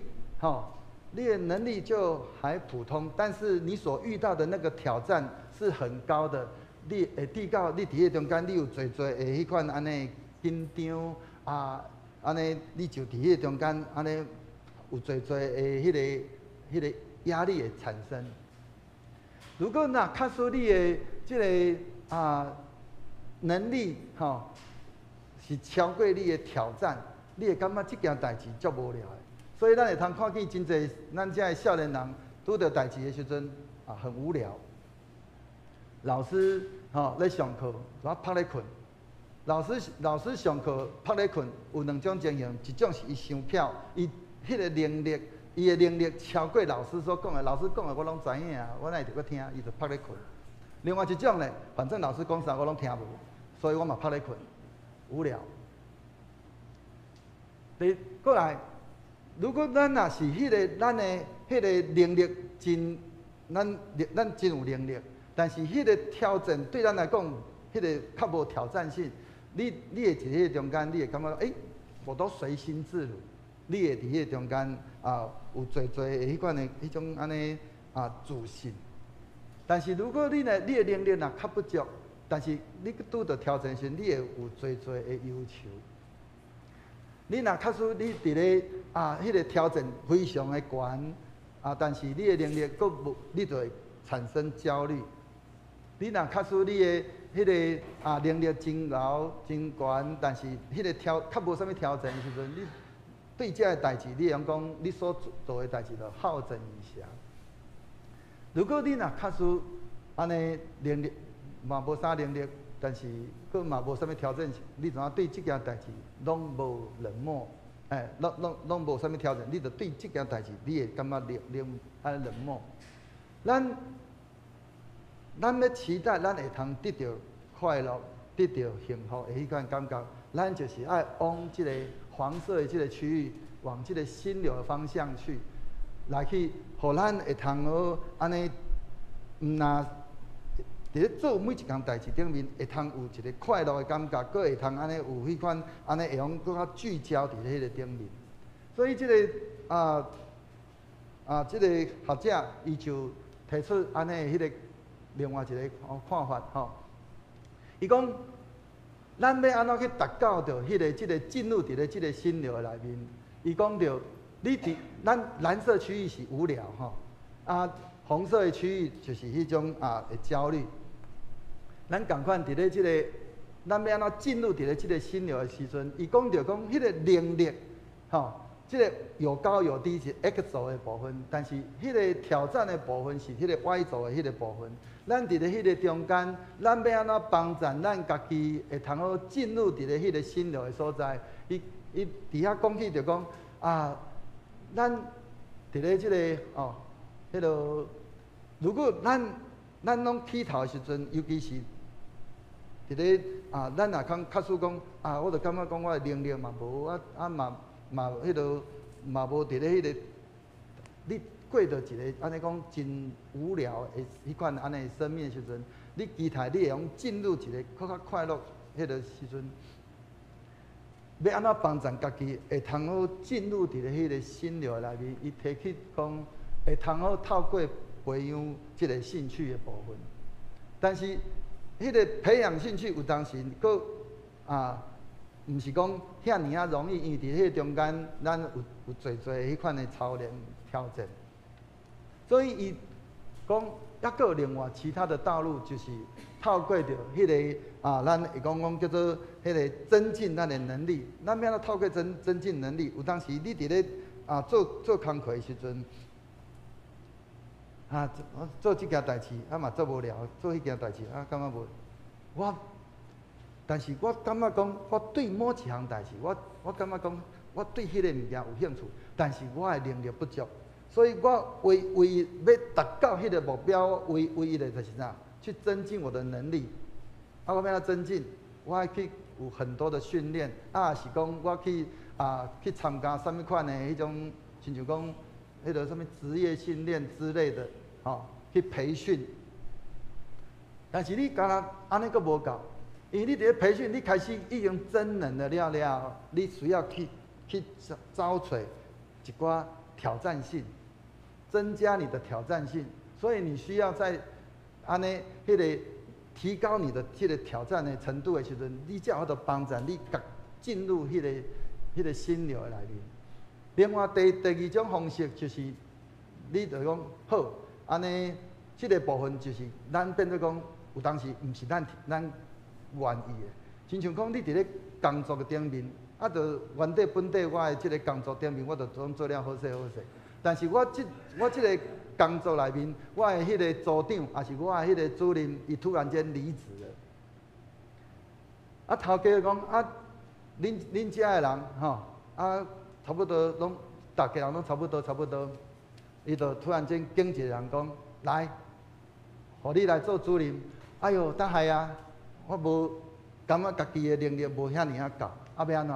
Speaker 3: 你的能力就还普通，但是你所遇到的那个挑战是很高的。你会遇到你伫迄中间，你有侪的迄款安尼紧张安尼你就伫迄中间安尼有侪的迄个压力会产生。如果若假使你的即个能力是超过你的挑战，你会感觉即件代志足无聊的。所以咱会通看见真侪咱遮的少年人拄到代志的时阵很无聊。老师咧上课，我趴咧困。老师上课趴咧困，有两种情形，一种是伊想巧，伊迄个能力，伊的能力超过老师所讲的，老师讲的我拢知影啊，我哪会着听，伊就趴咧困。另外一种咧，反正老师讲啥我拢听无，所以我嘛趴咧困，无聊。过来。如果咱若是咱的迄个能力咱真有能力，但是迄个挑战对咱来讲，迄个较无挑战性。你会伫迄中间，你会感觉我都随心自如。你会伫迄中间有侪的迄款的迄种安尼自信。但是如果你的能力若较不足，但是你拄到挑战时，你会有侪的要求。你若假使你伫咧迄个挑战非常的悬但是你的能力佫无，你就会产生焦虑。你若假使你的迄个能力真高真悬，但是迄个较无啥物挑战的时阵，你对遮个代志，你会讲你所做的代志就好整以暇。如果你若假使安尼能力嘛无啥能力，但是佫嘛无啥物挑战，你怎啊对即件代志拢无冷漠，拢无啥物挑战，你就对即件代志你会感觉冷漠。咱要期待咱会通得到快乐、得到幸福的迄款感觉，咱就是爱往即个黄色的即个区域，往即个心流的方向去，来去，互咱会通好安尼，若伫咧做每一件代志顶面，会通有一个快乐的感觉，佫会通安尼有迄款安尼会用佫较聚焦伫咧迄个顶面。所以即个即个学者伊就提出安尼迄个另外一个看法伊讲，咱要安怎去达到着迄个即个进入伫咧即个心流内面？伊讲着，咱蓝色区域是无聊红色的区域就是迄种的焦虑。咱共款伫咧即个，咱要安怎进入伫咧即个心流的时阵，伊讲着讲迄个能力，即个有高有低是 X 轴的部分，但是迄个挑战的部分是迄个 Y 轴的迄个部分。咱伫咧迄个中间，咱要安怎帮助咱家己会通好进入伫咧迄个心流的所在？伊伫遐讲起着讲咱伫咧即个迄落，如果咱拢起头的时阵，尤其是伫咧咱若较使讲我就感觉讲我的能力嘛无嘛迄落嘛无伫咧迄个，你过着一个安尼讲真无聊的迄款安尼生命的时阵，你期待你会用进入一个更较快乐迄个时阵，要安怎帮助家己会通好进入伫咧迄个心流内面？伊提起讲会通好透过培养即个兴趣的部分，但是迄个培养兴趣有当时佫毋是讲遐尔啊容易，因为伫迄中间，咱有侪迄款的操练挑战，所以伊讲抑佫有另外其他的道路，就是透过着迄个咱会讲叫做迄个增进咱的能力。咱要透过增进能力，有当时你伫咧做工课的时阵，做即件代志嘛做无聊，做迄件代志感觉无但是我感觉讲，我对某一项代志，我感觉讲，我对迄个物件有兴趣，但是我的能力不足，所以我唯要达到迄个目标，唯一的就是啥？去增进我的能力。我要增进，我要去有很多的训练，是讲我去参加什么款的迄种，亲像讲迄个什么职业训练之类的，去培训。但是你敢若安尼佫无够。因为你伫咧培训，你开始已经真能的了，你需要去找找一寡挑战性，增加你的挑战性。所以你需要在安尼迄个提高你的迄个挑战的程度的时阵，你才有法度帮助你进入迄个心流的内面。另外第二种方式就是，你就讲好，安尼即个部分就是咱变做讲，有当时毋是咱愿意的，亲像讲你伫咧工作的顶面，就原底本地我的即个工作顶面，我就总做了好势好势。但是我即个工作内面，我的迄个组长，也是我的迄个主任，伊突然间离职了。头家讲恁遮的人差不多拢，大家人拢差不多，伊就突然间经一个人讲，来，互你来做主任。哎哟，得害啊！我无感觉家己的能力无遐尔够，要安怎？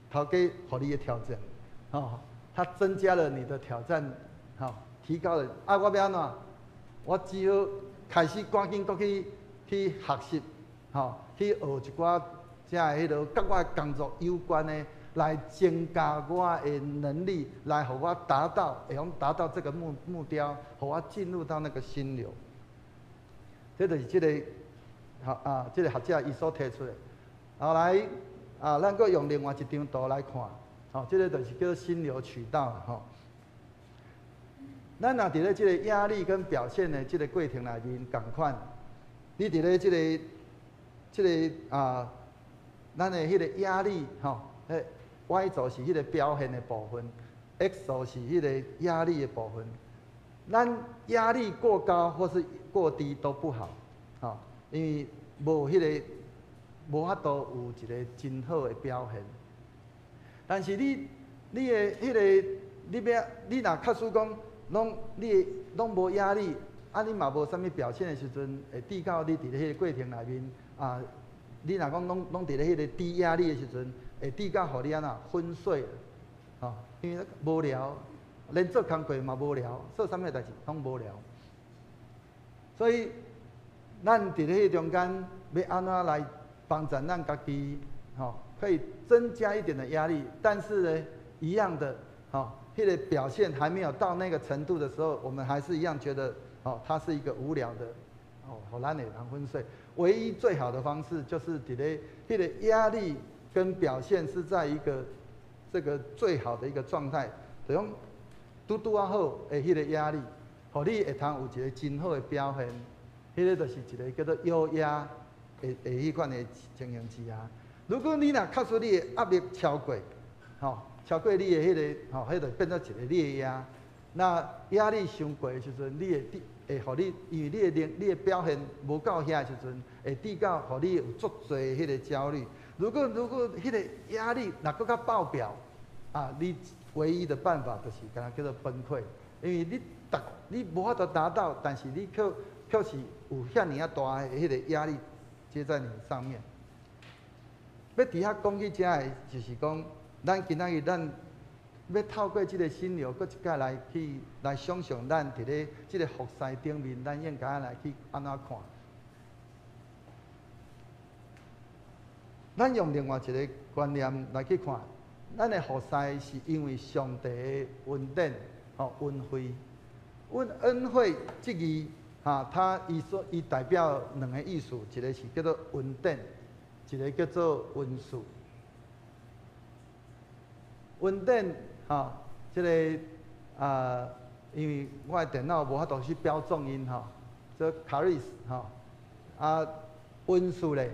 Speaker 3: 头家互你的挑战，他增加了你的挑战，提高了。我要安怎？我只好开始赶紧搁去学习，去学一寡遮迄落甲我的工作有关的，来增加我的能力，来互我达到这个目标，互我进入到那个心流。这就是这个。这个学者伊所提出的，后来咱阁用另外一张图来看，这个就是叫做心流渠道咱若伫咧这个压力跟表现的这个过程内面共款，你伫咧这个咱的迄个压力Y 轴是迄个表现的部分 ，X 轴是迄个压力的部分。咱压力过高或是过低都不好，因为无法度有一个真好的表现。但是你的迄个，你若确实讲，拢无压力，你嘛无啥物表现的时阵，会抵到你伫咧迄个过程内面你若讲拢伫咧迄个低压力的时阵，会抵到互你安怎昏睡因为无聊，连做工课嘛无聊，做啥物代志拢无聊，所以。咱伫咧迄中间，要安怎来帮助咱家己？可以增加一点的压力，但是呢，一样的，迄个表现还没有到那个程度的时候，我们还是一样觉得，它是一个无聊的，好难的人昏睡。唯一最好的方式就是伫咧迄个压力跟表现是在一个这个最好的一个状态，就用拄好的迄个压力，互你会通有一个真好的表现。迄个就是一个叫做优雅的迄款的情形之下。如果你若确实你的压力超过，超过你的迄个迄就变做一个你的压。那压力伤过的时阵，你会互你，因为你的表现无够遐的时阵，会抵到互你有足侪迄个焦虑。如果迄个压力若搁较爆表，你唯一的办法就是敢若叫做崩溃，因为你无法度达到，但是你却是有遐尔大的迄个压力接在你上面。要伫遐讲起遮的，就是讲，咱今仔日咱要透过即个心流，搁一摆来想象咱伫咧即个佛事顶面，咱应该来去安怎看？咱用另外一个观念来去看，咱的佛事是因为上帝的恩典、恩惠。恩惠这字，它伊代表两个意思，一个是叫做恩典，一个叫做恩赐。恩典，这个因为我的电脑无法度去标重音做 charis 恩赐咧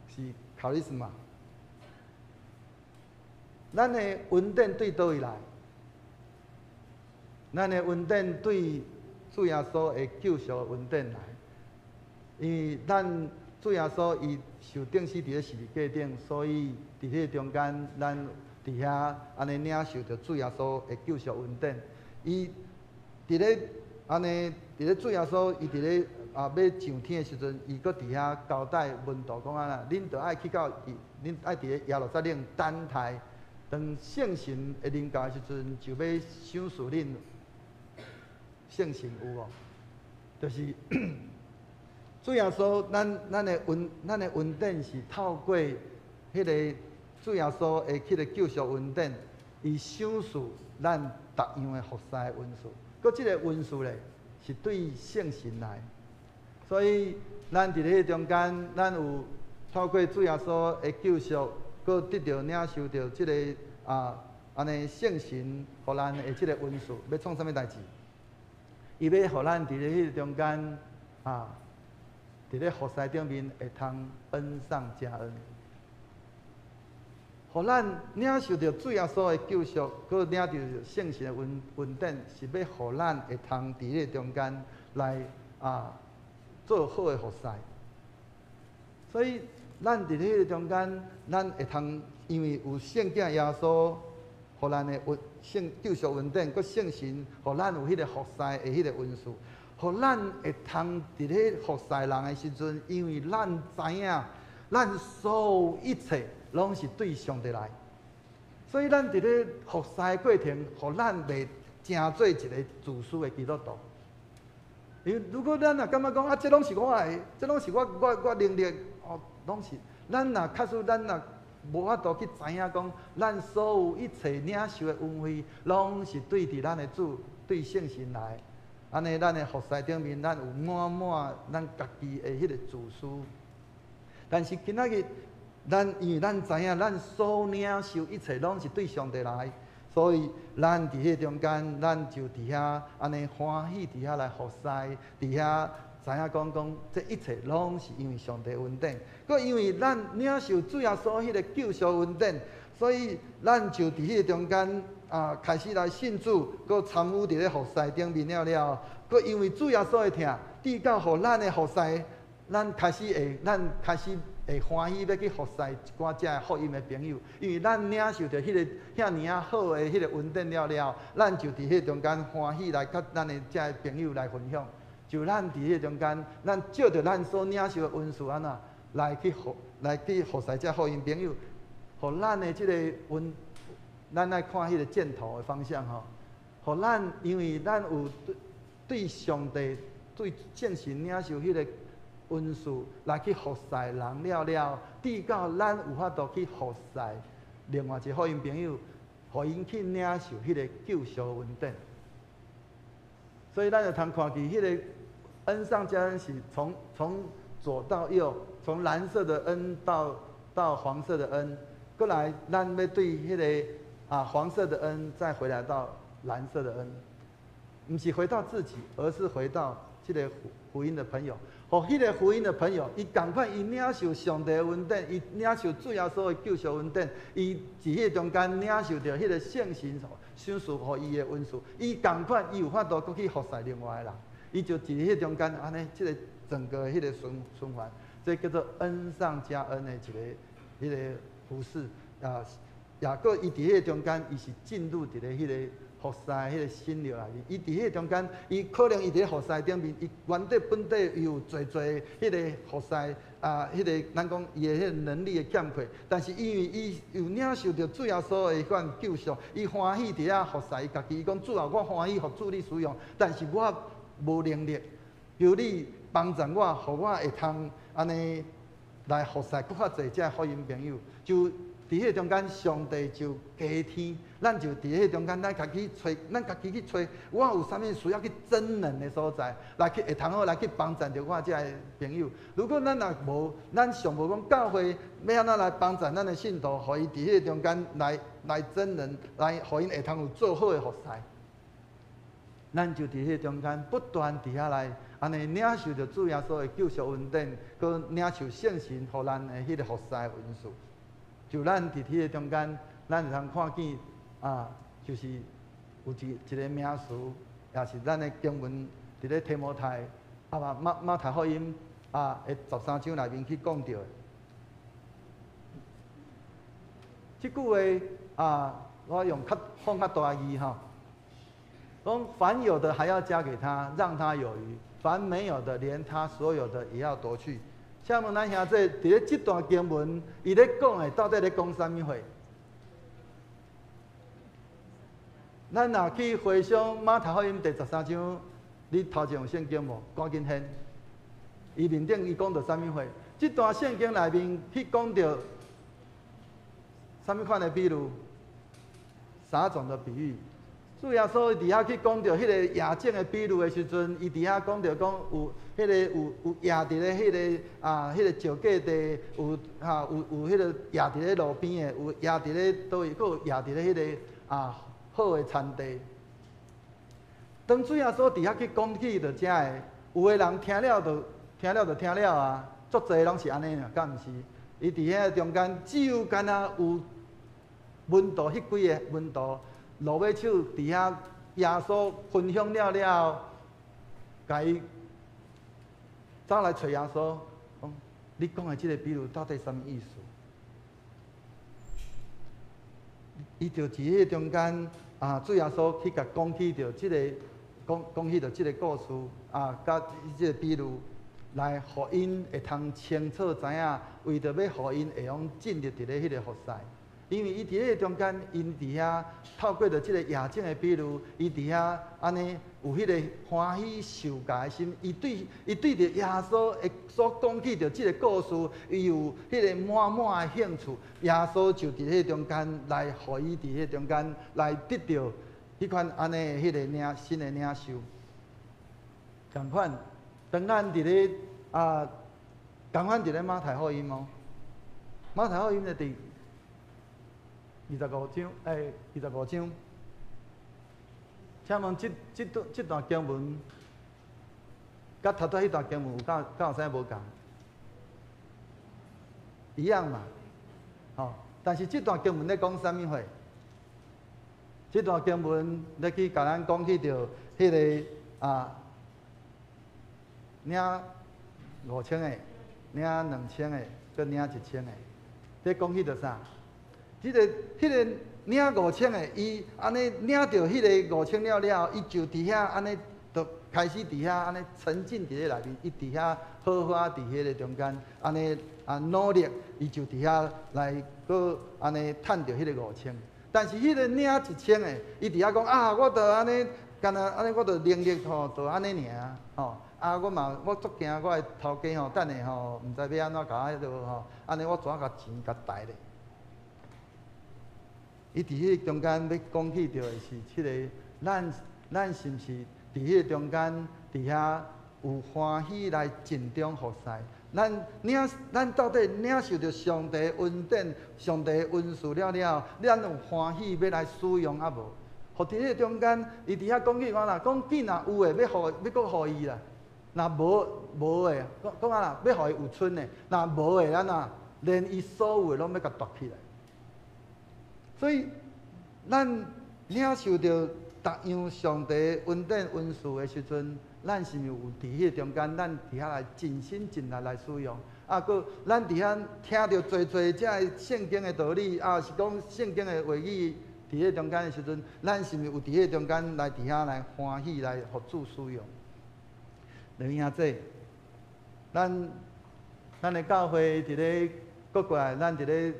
Speaker 3: 是 charisma。咱的恩典对倒位来？咱的恩典对主耶稣的救赎的恩典来，因为咱主耶稣伊受钉死伫咧十字架顶，所以伫迄个中间，咱伫遐安尼领受着主耶稣的救赎恩典。伊伫咧安尼伫咧主耶稣伊伫咧要上天的时阵，伊搁伫遐交代门徒讲啊啦，恁着爱去到恁爱伫咧耶路撒冷等待，当圣神会临到的时阵，就要赏赐恁。圣神有无？就是主耶稣，咱的恩典是透过迄个主耶稣的迄个救赎恩典，伊赏赐咱逐样的服侍的恩赐。搁即个恩赐咧，是对圣神来。所以咱伫咧中间，咱有透过主耶稣的救赎，搁得到领受到即个安尼圣神互咱的即个恩赐，要创啥物代志？伊要互咱伫咧迄中间伫咧服侍顶面会通恩上加恩，互咱领受到主耶稣的救赎，佮领到圣神的恩典，是要互咱会通伫咧中间来做好的服侍。所以咱伫咧迄个中间，咱会通因为有圣子耶稣。互咱的圣救赎恩典，佮圣神，互咱有迄个服侍的迄个恩赐，互咱会通伫咧服侍人的时阵，因为咱知影，咱所有一切拢是对上帝来，所以咱伫咧服侍的过程，互咱袂成做一个自私的基督徒。因为如果咱若感觉讲这拢是我的，这拢是我能力，拢是咱若确实咱若。无法度去知影讲，咱所有一切领受的恩惠，拢是对伫咱的主、对圣神来。安尼，咱的服侍顶面，咱有满咱家己的迄个自私。但是今仔日，因为咱知影，咱所领受一切拢是对上帝来，所以咱伫迄中间，咱就伫遐安尼欢喜伫遐来服侍，伫遐。知影讲，这一切拢是因为上帝恩典，佮因为咱领受主耶稣迄个救赎恩典，所以咱就伫迄个中间开始来信主，佮参与伫咧服侍顶面了，佮因为主耶稣的疼，递到互咱的服侍，咱开始会欢喜要去服侍一寡遮福音的朋友，因为咱领受着迄个遐尔好的迄个恩典了，咱就伫迄中间欢喜来甲咱的遮的朋友来分享。就咱伫迄中间，咱照着咱所领受的恩赐安那来去服侍遮福音朋友，互咱的即个咱来看迄个箭头的方向互咱因为咱有对上帝、对圣神领受迄个恩赐来去服侍人了，直到咱有法度去服侍另外一个福音朋友，互因去领受迄个救赎恩典。所以咱就通看见迄个。恩上加恩是从左到右，从蓝色的恩到黄色的恩，过来咱要对迄个黄色的恩再回来到蓝色的恩，不是回到自己，而是回到这个福音的朋友。互迄个福音的朋友，伊共款，伊领受上帝的恩典，伊领受主耶稣的救赎恩典，伊伫迄中间领受着迄个圣神赏赐互伊的恩赐，伊共款，伊有法度搁去服侍另外的人，伊就伫迄中间安尼，即个整个迄个循环，这叫做恩上加恩的一个服侍啊。也搁伊伫迄中间，伊是进入伫咧迄个服侍迄个心流内面。伊伫迄中间，伊可能伊伫咧服侍顶面，伊原底本地伊有侪迄个服侍啊，迄个咱讲伊的迄个能力的欠缺，但是因为伊有领受着主耶稣的迄款救赎，伊欢喜伫遐服侍伊家己。伊讲主啊，我欢喜服主你使用，但是我无能力，求你帮助我，互我会通安尼来服侍搁较侪遮福音朋友。就伫迄中间，上帝就加添，咱就伫迄中间，咱家己去找，我有啥物需要去真人的所在，来去会通好来去帮助着我遮个朋友。如果咱若无，咱上无讲教会要安怎来帮助咱的信徒，互伊伫迄中间来真人，来互因会通有做好的服侍。咱就伫迄中间不断伫遐来，安尼领受着主耶稣的救赎恩典，佮领受圣神，互咱的迄个服侍的恩赐。就咱伫迄个中间，咱会通看见啊，就是有一个名词，也是咱的经文伫咧提摩太马太福音的13章内面去讲到的。即句话我用放较大字吼，讲凡有的还要加给他，让他有余；凡没有的，连他所有的也要夺去。请问咱兄弟，伫咧即段经文，伊咧讲的到底咧讲啥物货？咱若去回想马太福音第13章，你头前有圣经无？赶紧掀。伊面顶伊讲到啥物货？即段圣经内面去讲到啥物款的比喻？3种的比喻。主耶稣伫遐去讲到迄个亚种的比喻的时阵，伊伫遐讲到讲有迄个有亚伫咧迄个迄个石架地，有迄个亚伫咧路边的，有亚伫咧倒位，佫有亚伫咧迄个好的田地。当主耶稣伫遐去讲起着遮个，有的人听了就听了啊，足侪拢是安尼啊，敢毋是？伊伫遐中间只有干那有门徒迄几个门徒。落尾手伫遐，耶稣分享了，甲伊走来找耶稣，讲：你讲的即个比喻到底什么意思？伊就伫迄中间主耶稣去甲讲起着即个讲起着即个故事甲即个比喻，来互因会通清楚知影，为着要互因会用进入伫咧迄个服侍。因为伊伫迄中间，因伫遐透过着即个亚种的比喻，伊伫遐安尼有迄个欢喜受教的心，伊对着耶稣会所讲起着即个故事，伊有迄个满的兴趣。耶稣就伫迄中间来，互伊伫迄中间来得到迄款安尼的迄个新的领受。共款，当咱伫咧共款伫咧马太福音哦，马太福音的第25章，25章，请问这段经文，甲头拄迄段经文有有啥无共？一样嘛，但是这段经文咧讲啥物货？这段经文咧去甲咱讲起着迄个领5000个，领2000个，搁领1000个，咧讲起着啥？迄个领5000个，伊安尼领着迄个5000了，伊就伫遐安尼，就开始伫遐安尼沉浸伫咧内面，伊伫遐好好伫迄个中间，安尼努力，伊就伫遐来搁安尼趁着迄个5000。但是迄个领1000个，伊伫遐讲我着安尼，干那安尼，我着能力就安尼尔我足惊我的头家等下毋知要安怎甲我迄落安尼我怎甲钱甲贷咧？伊伫迄中间要讲起着的是即个，咱是毋是伫迄中间伫遐有欢喜来尽忠服侍？咱到底领受着上帝恩典、上帝恩赐了，咱有欢喜要来使用无？互伫迄中间，伊伫遐讲起我啦，讲囡仔有诶，要搁互伊啦。若无诶，讲啊啦，要互伊有剩诶。若无诶，咱啊，连伊所有诶拢要甲夺起来。所以，咱领受着逐样上帝恩典恩赐诶时阵，咱是毋是有伫迄中间，咱伫遐来尽心尽力来使用？啊，搁咱伫遐听着侪遮圣经诶道理，啊，是讲圣经诶话语。伫迄中间的时阵，咱是毋是有伫迄中间来伫遐来欢喜来互主使用？弟兄姊，咱的教会伫咧过过来，咱伫咧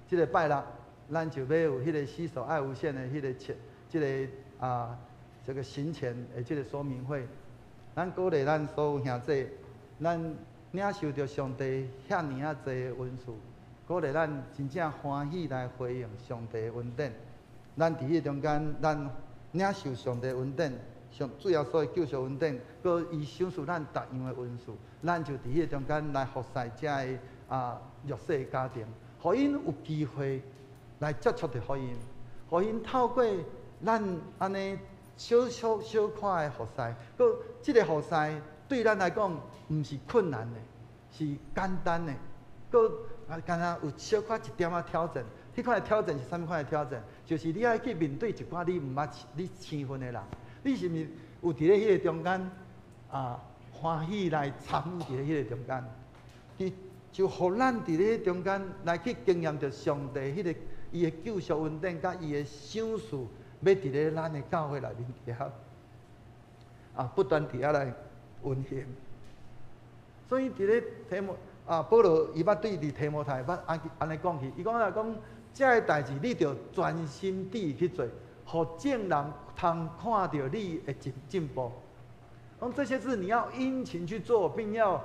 Speaker 3: 即个拜六，咱就要有迄个洗手爱无限的迄个这个行前的即个说明会。咱鼓励咱所有兄弟，咱领受着上帝遐尔啊济的恩赐。鼓励咱真正欢喜来回应上帝的恩典。咱伫迄中间，咱领受上帝恩典，主要所救赎恩典，佮伊赏赐咱逐样的恩赐，咱就伫迄中间来服侍遮的弱势的家庭，互因有机会来接触着福音，互因透过咱安尼小可的服侍，佮即个服侍对咱来讲毋是困难的，是简单的，佮敢若有小可一点仔挑战，迄款的挑战是啥物款的挑战？就是你爱去面对一寡你毋捌你生分的人，你是毋是有伫咧迄个中间欢喜来参与伫咧迄个中间？就互咱伫咧中间来去经验着上帝迄个伊的救赎恩典，甲伊的赏赐，要伫咧咱的教会内面遐不断伫遐来运行。所以伫咧题目。保罗伊捌对提摩太捌安尼讲起，伊讲啦讲，遮个代志你着专心地去做，互众人通看到你的进步。讲这些事你要殷勤去做，并要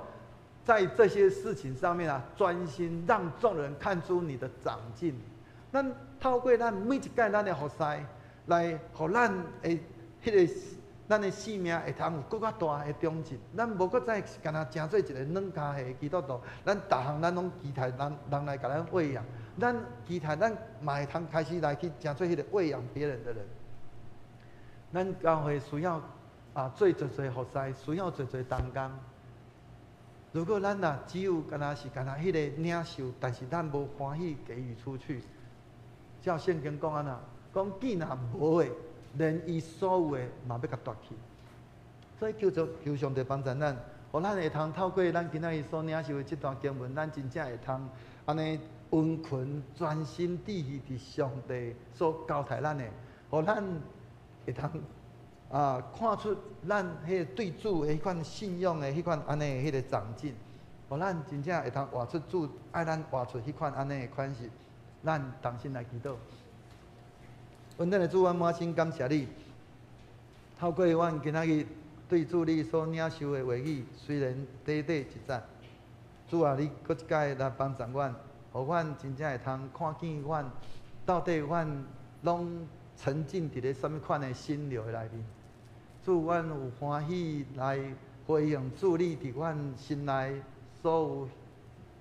Speaker 3: 在这些事情上面专心，让众人看出你的长进。咱透过咱每一届咱的服侍，来互咱的迄个。咱的性命会通有更较大的长进，咱无搁再干那成做一个软脚的基督徒，咱逐项咱拢期待人来甲咱喂养，咱期待咱嘛会通开始来去成做迄个喂养别人的人。咱教会需要做侪服侍，需要侪同工。如果咱只有干那迄个领受，但是咱无欢喜给予出去，照圣经讲安那，讲既然无诶。连伊所有的嘛要甲夺去，所以求上帝帮助咱，互咱会通透过咱今仔日所领受的这段经文，咱真正会通安尼温群专心致意伫上帝所交代咱的，互咱会通看出咱迄个对主的迄款信仰的迄款安尼的迄个长进，互咱真正会通活出主爱咱活出迄款安尼的款式，咱同心来祈祷。恩典的主，阮满心感谢你。透过阮今仔日对主你所领受的话语，虽然短短一节，主啊，你搁一届来帮助阮，互阮真正会通看见阮到底阮拢沉浸伫咧什么款的心流内面。主，阮有欢喜来回应主你伫阮心内所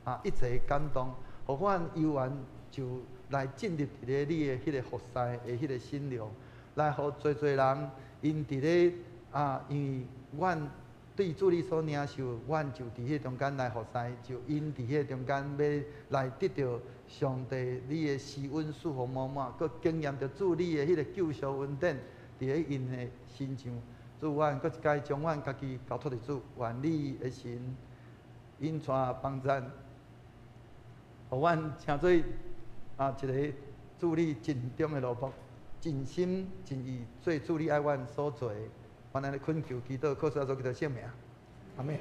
Speaker 3: 有一切感动，互阮悠然就。来进入伫咧你的迄个服侍的迄个心流，来互侪人因伫咧因为阮对主你所领受，阮就伫迄中间来服侍，就因伫迄中间要来得到上帝你的施恩赐福满满，佮经验着主你的迄个救赎恩典伫咧因的身上。主，阮佮一届将阮家己交托伫主，愿你的神因带帮助，互阮成做。一个助你尽忠的奴仆，尽心尽意做助你爱阮所做的，愿咱的恳求祈祷，靠主耶稣基督圣名，阿门。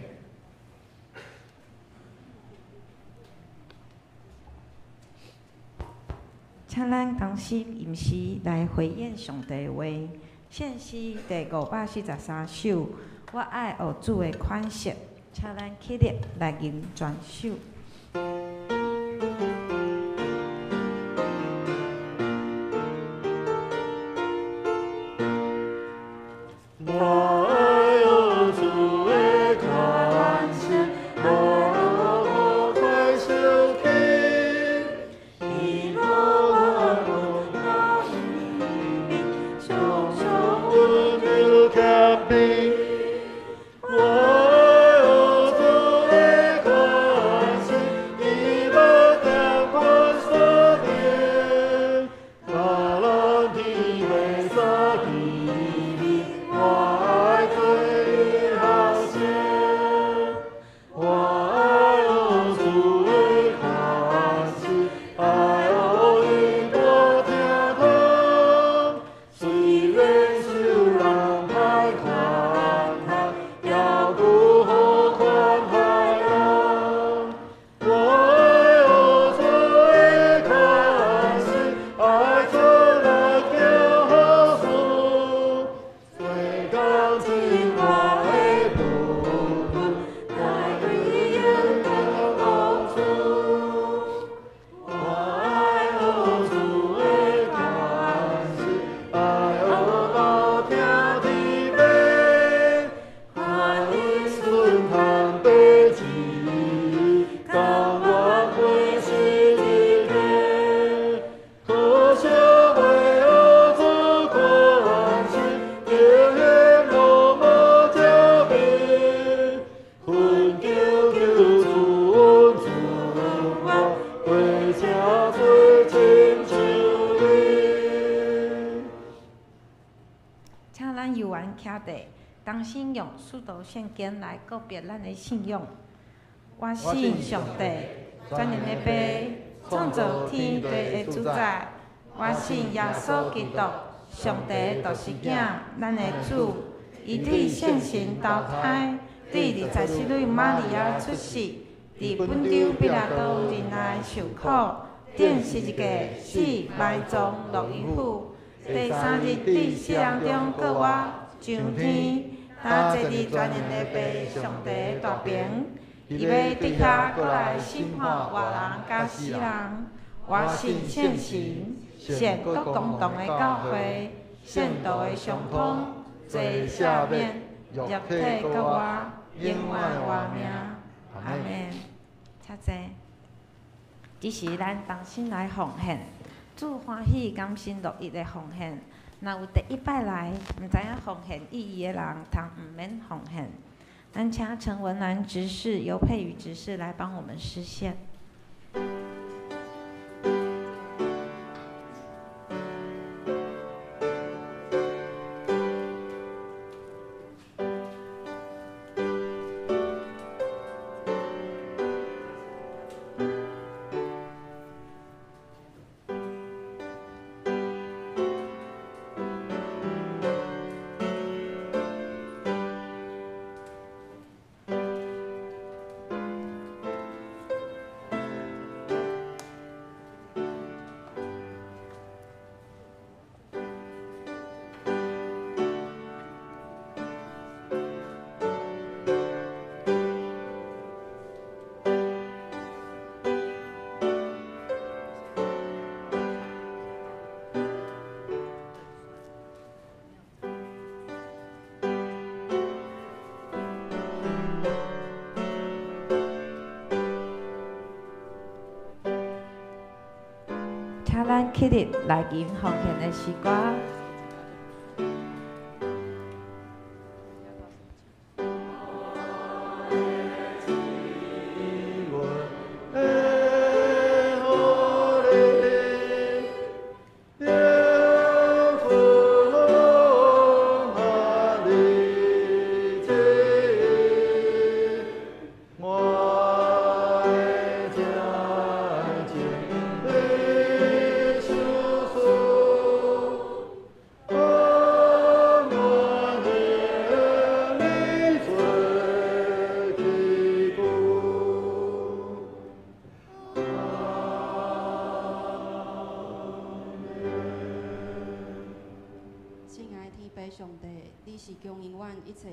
Speaker 2: 请咱同心吟诗来回应上帝的话。献诗第543首，我爱学主的款式，请咱起立来吟全首。当心用使徒圣经来告别咱的信仰。我信上帝，全能的父，创造天地的主宰。我信耶稣基督，上帝独生囝，咱的主，伊伫圣神投胎，伫24岁玛利亚出世，伫本丢比拉多人内受苦，顶十字架死埋葬落阴府，第3日伫死人中搁活上天。他坐伫全能的父上帝大屏，伊要伫遐过来审判活人甲死人。我信圣神，圣国公堂的教会，圣道的相通，罪赦免，肉体搁活，永远活命。阿门。请坐。这是咱同心来奉献，主欢喜甘心乐意的奉献。若有第一摆来，毋知影奉献意义的人，通毋免奉献。咱请陈文兰执事、尤佩瑜执事来帮我们实现。请咱起立来吟奉献的诗歌。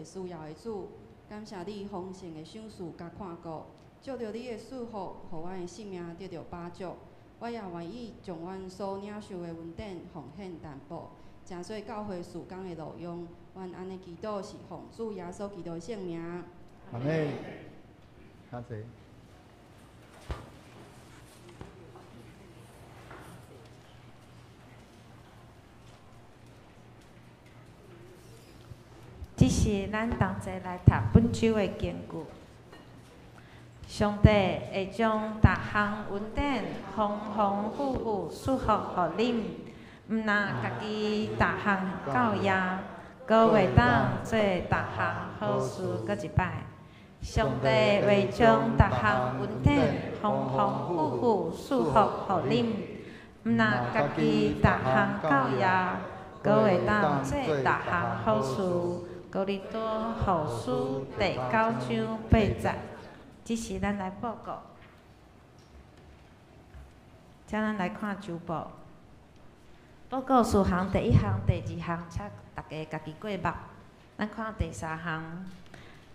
Speaker 4: 需要的主，感谢你丰盛的赏赐甲看顾，借着你的赐福，互阮的性命得到保障。我也愿意将阮所领受的恩典奉献担保，诚做教会事工的路用。阮安尼祈祷是奉主耶稣基督的圣名。
Speaker 3: 阿门。下坐。
Speaker 2: 即是咱同齐来读本周的经句。上帝会将逐项恩典丰丰富富赐福予恁，毋若家己逐项教业，阁会当做逐项好事搁一摆。上帝会将逐项恩典丰丰富富赐福予恁，毋若家己逐项教业，阁会当做逐项好事。高利多后书第9章8节，这是咱来报告。请咱来看周报。报告事项第1项、第2项，请大家家己过目。咱看第3项。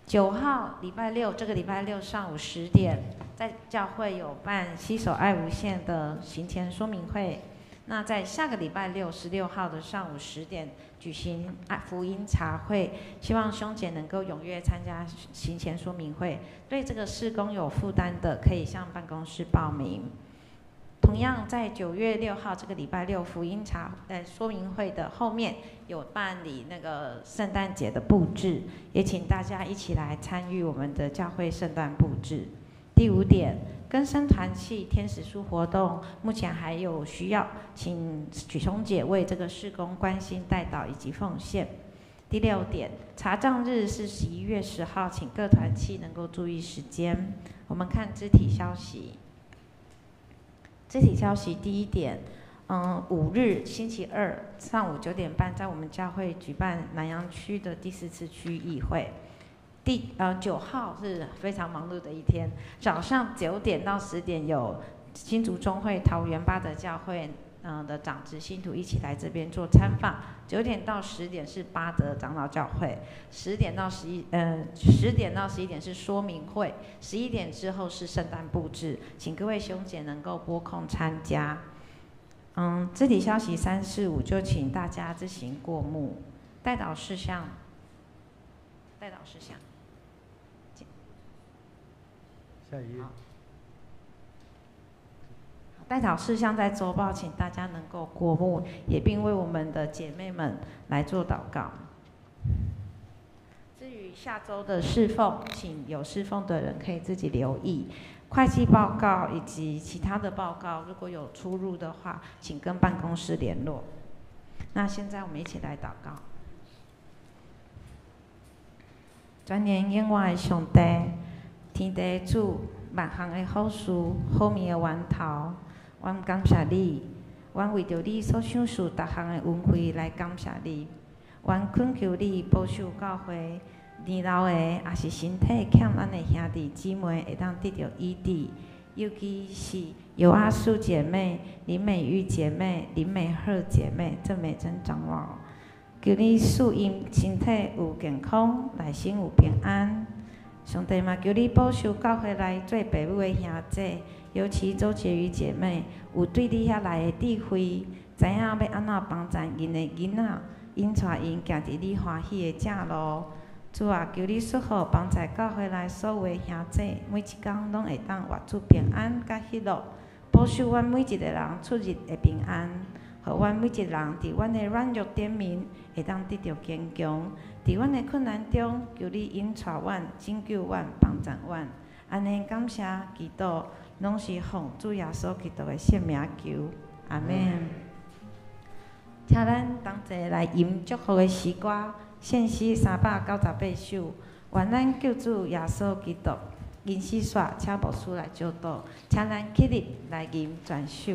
Speaker 2: 9号礼拜六，这个礼拜六上午10点，在教会有办携手爱无限的行前说明会。那在下个礼拜六16号的上午10点举行福音茶会，希望兄姐能够踊跃参加行前说明会。对这个事工有负担的，可以向办公室报名。同样在9月6号这个礼拜六福音说明会的后面有办理那个圣诞节的布置，也请大家一起来参与我们的教会圣诞布置。第5点，更生团契天使书活动目前还有需要，请许兄姐为这个事工关心代祷以及奉献。第6点，查账日是11月10号，请各团契能够注意时间。我们看肢体消息。肢体消息第1点，5日星期二上午9点半，在我们教会举办南洋区的第4次区议会。9号是非常忙碌的一天，早上9点到10点有新竹中会桃园巴德教会的长执信徒一起来这边做参访。9点到10点是巴德长老教会，10点到11点是说明会，11点之后是圣诞布置，请各位兄姐能够拨空参加。肢体消息3、4、5就请大家自行过目。代祷事项。
Speaker 3: 下一页。
Speaker 2: 代祷事项在周报，请大家能够过目，也并为我们的姐妹们来做祷告。至于下周的侍奉，请有侍奉的人可以自己留意。会计报告以及其他的报告，如果有出入的话，请跟办公室联络。那现在我们一起来祷告。全能永远的上帝，天地主，万项的好事，好命的源头，阮感谢你，阮为着你所享受逐项的恩惠来感谢你，阮恳求你保守教会年老的也是身体欠咱的兄弟姊妹会当得到医治，尤其是尤阿素姐妹、林美玉姐妹、林美鹤姐妹、郑美珍长老。求你使因身体有健康，内心有平安。上帝嘛，求你保守教会内做爸母的兄弟，尤其周婕妤姐妹有对你遐来的智慧，知影要安怎帮助因的囡仔，引带因行伫你欢喜的正路。主啊，求你赐福帮助教会内所有的兄弟，每一天拢会当活出平安甲喜乐，保守阮每一个人出入的平安。互阮每一人伫阮的软弱点面会当得到坚强，伫阮的困难中，求你引带阮、拯救阮、帮助阮。安尼感谢祈祷，拢是奉主耶稣基督的圣名求，阿门。请咱同齐来吟祝福的诗歌，献诗398首，愿咱救主耶稣基督因死煞，请牧师来教导，请咱起立来吟全首。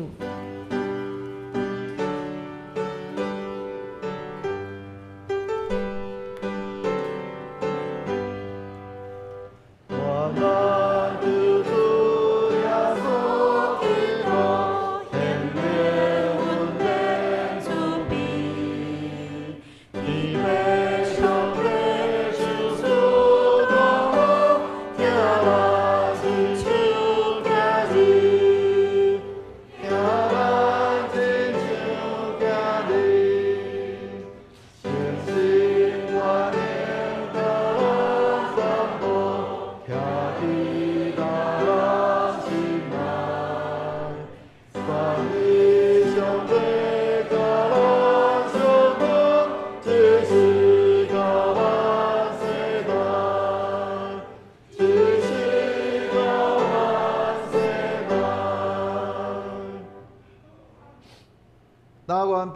Speaker 5: Yara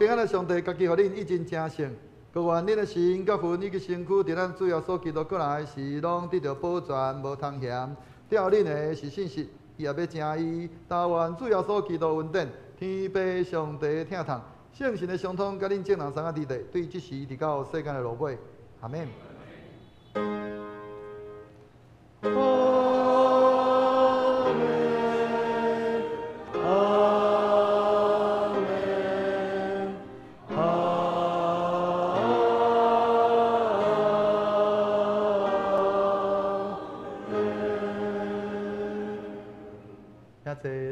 Speaker 3: 平安的上帝，家己互恁一真正圣。各愿恁的心、甲魂以及身躯，伫咱主要所基督过来时，拢得到保全，无通嫌。吊恁的是信息，伊也要正义。但愿主要所基督恩典，天父上帝疼痛，圣神的相通，甲恁众人三个伫地，对即时直到世间的落尾。阿免。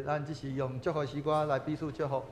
Speaker 3: 咱只是用祝福诗歌来彼此祝福。